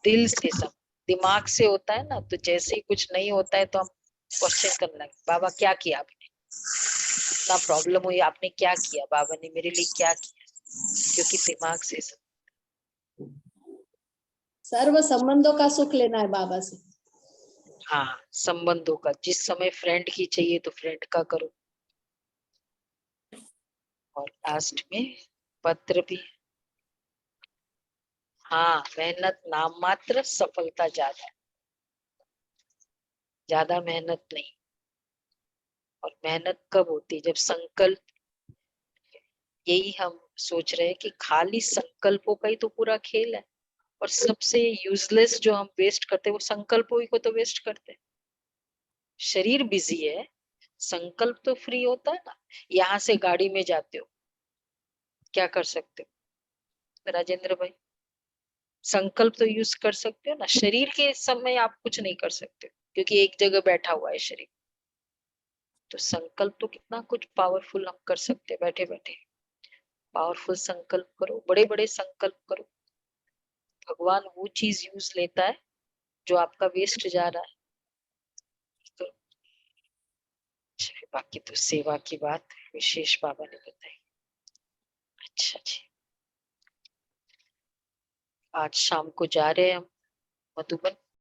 दिल से संबंध। दिमाग से होता है ना, तो जैसे ही कुछ नहीं होता है तो हम क्वेश्चन करने लगे, बाबा क्या किया आपने, इतना प्रॉब्लम हुई, आपने क्या किया, बाबा ने मेरे लिए क्या किया, क्योंकि दिमाग से सर्व संबंधों का सुख लेना है बाबा से। हाँ संबंधों का, जिस समय फ्रेंड की चाहिए तो फ्रेंड का करो। और लास्ट में पत्र भी, हाँ मेहनत नाम मात्र, सफलता ज्यादा, ज्यादा मेहनत नहीं। और मेहनत कब होती है, जब संकल्प, यही हम सोच रहे हैं कि खाली संकल्पों का ही तो पूरा खेल है, और सबसे यूजलेस जो हम वेस्ट करते हैं वो संकल्पों ही को तो वेस्ट करते हैं। शरीर बिजी है, संकल्प तो फ्री होता है ना। यहाँ से गाड़ी में जाते हो, क्या कर सकते हो राजेंद्र भाई, संकल्प तो यूज कर सकते हो ना। शरीर के समय आप कुछ नहीं कर सकते क्योंकि एक जगह बैठा हुआ है शरीर। तो संकल्प तो कितना कुछ पावरफुल हम कर सकते हैं बैठे बैठे। पावरफुल संकल्प करो, बड़े बड़े संकल्प करो। भगवान वो चीज यूज लेता है जो आपका वेस्ट जा रहा है। तो बाकी तो सेवा की बात विशेष बाबा ने बताई। अच्छा जी, आज शाम को जा रहे हैं हम मधुबन।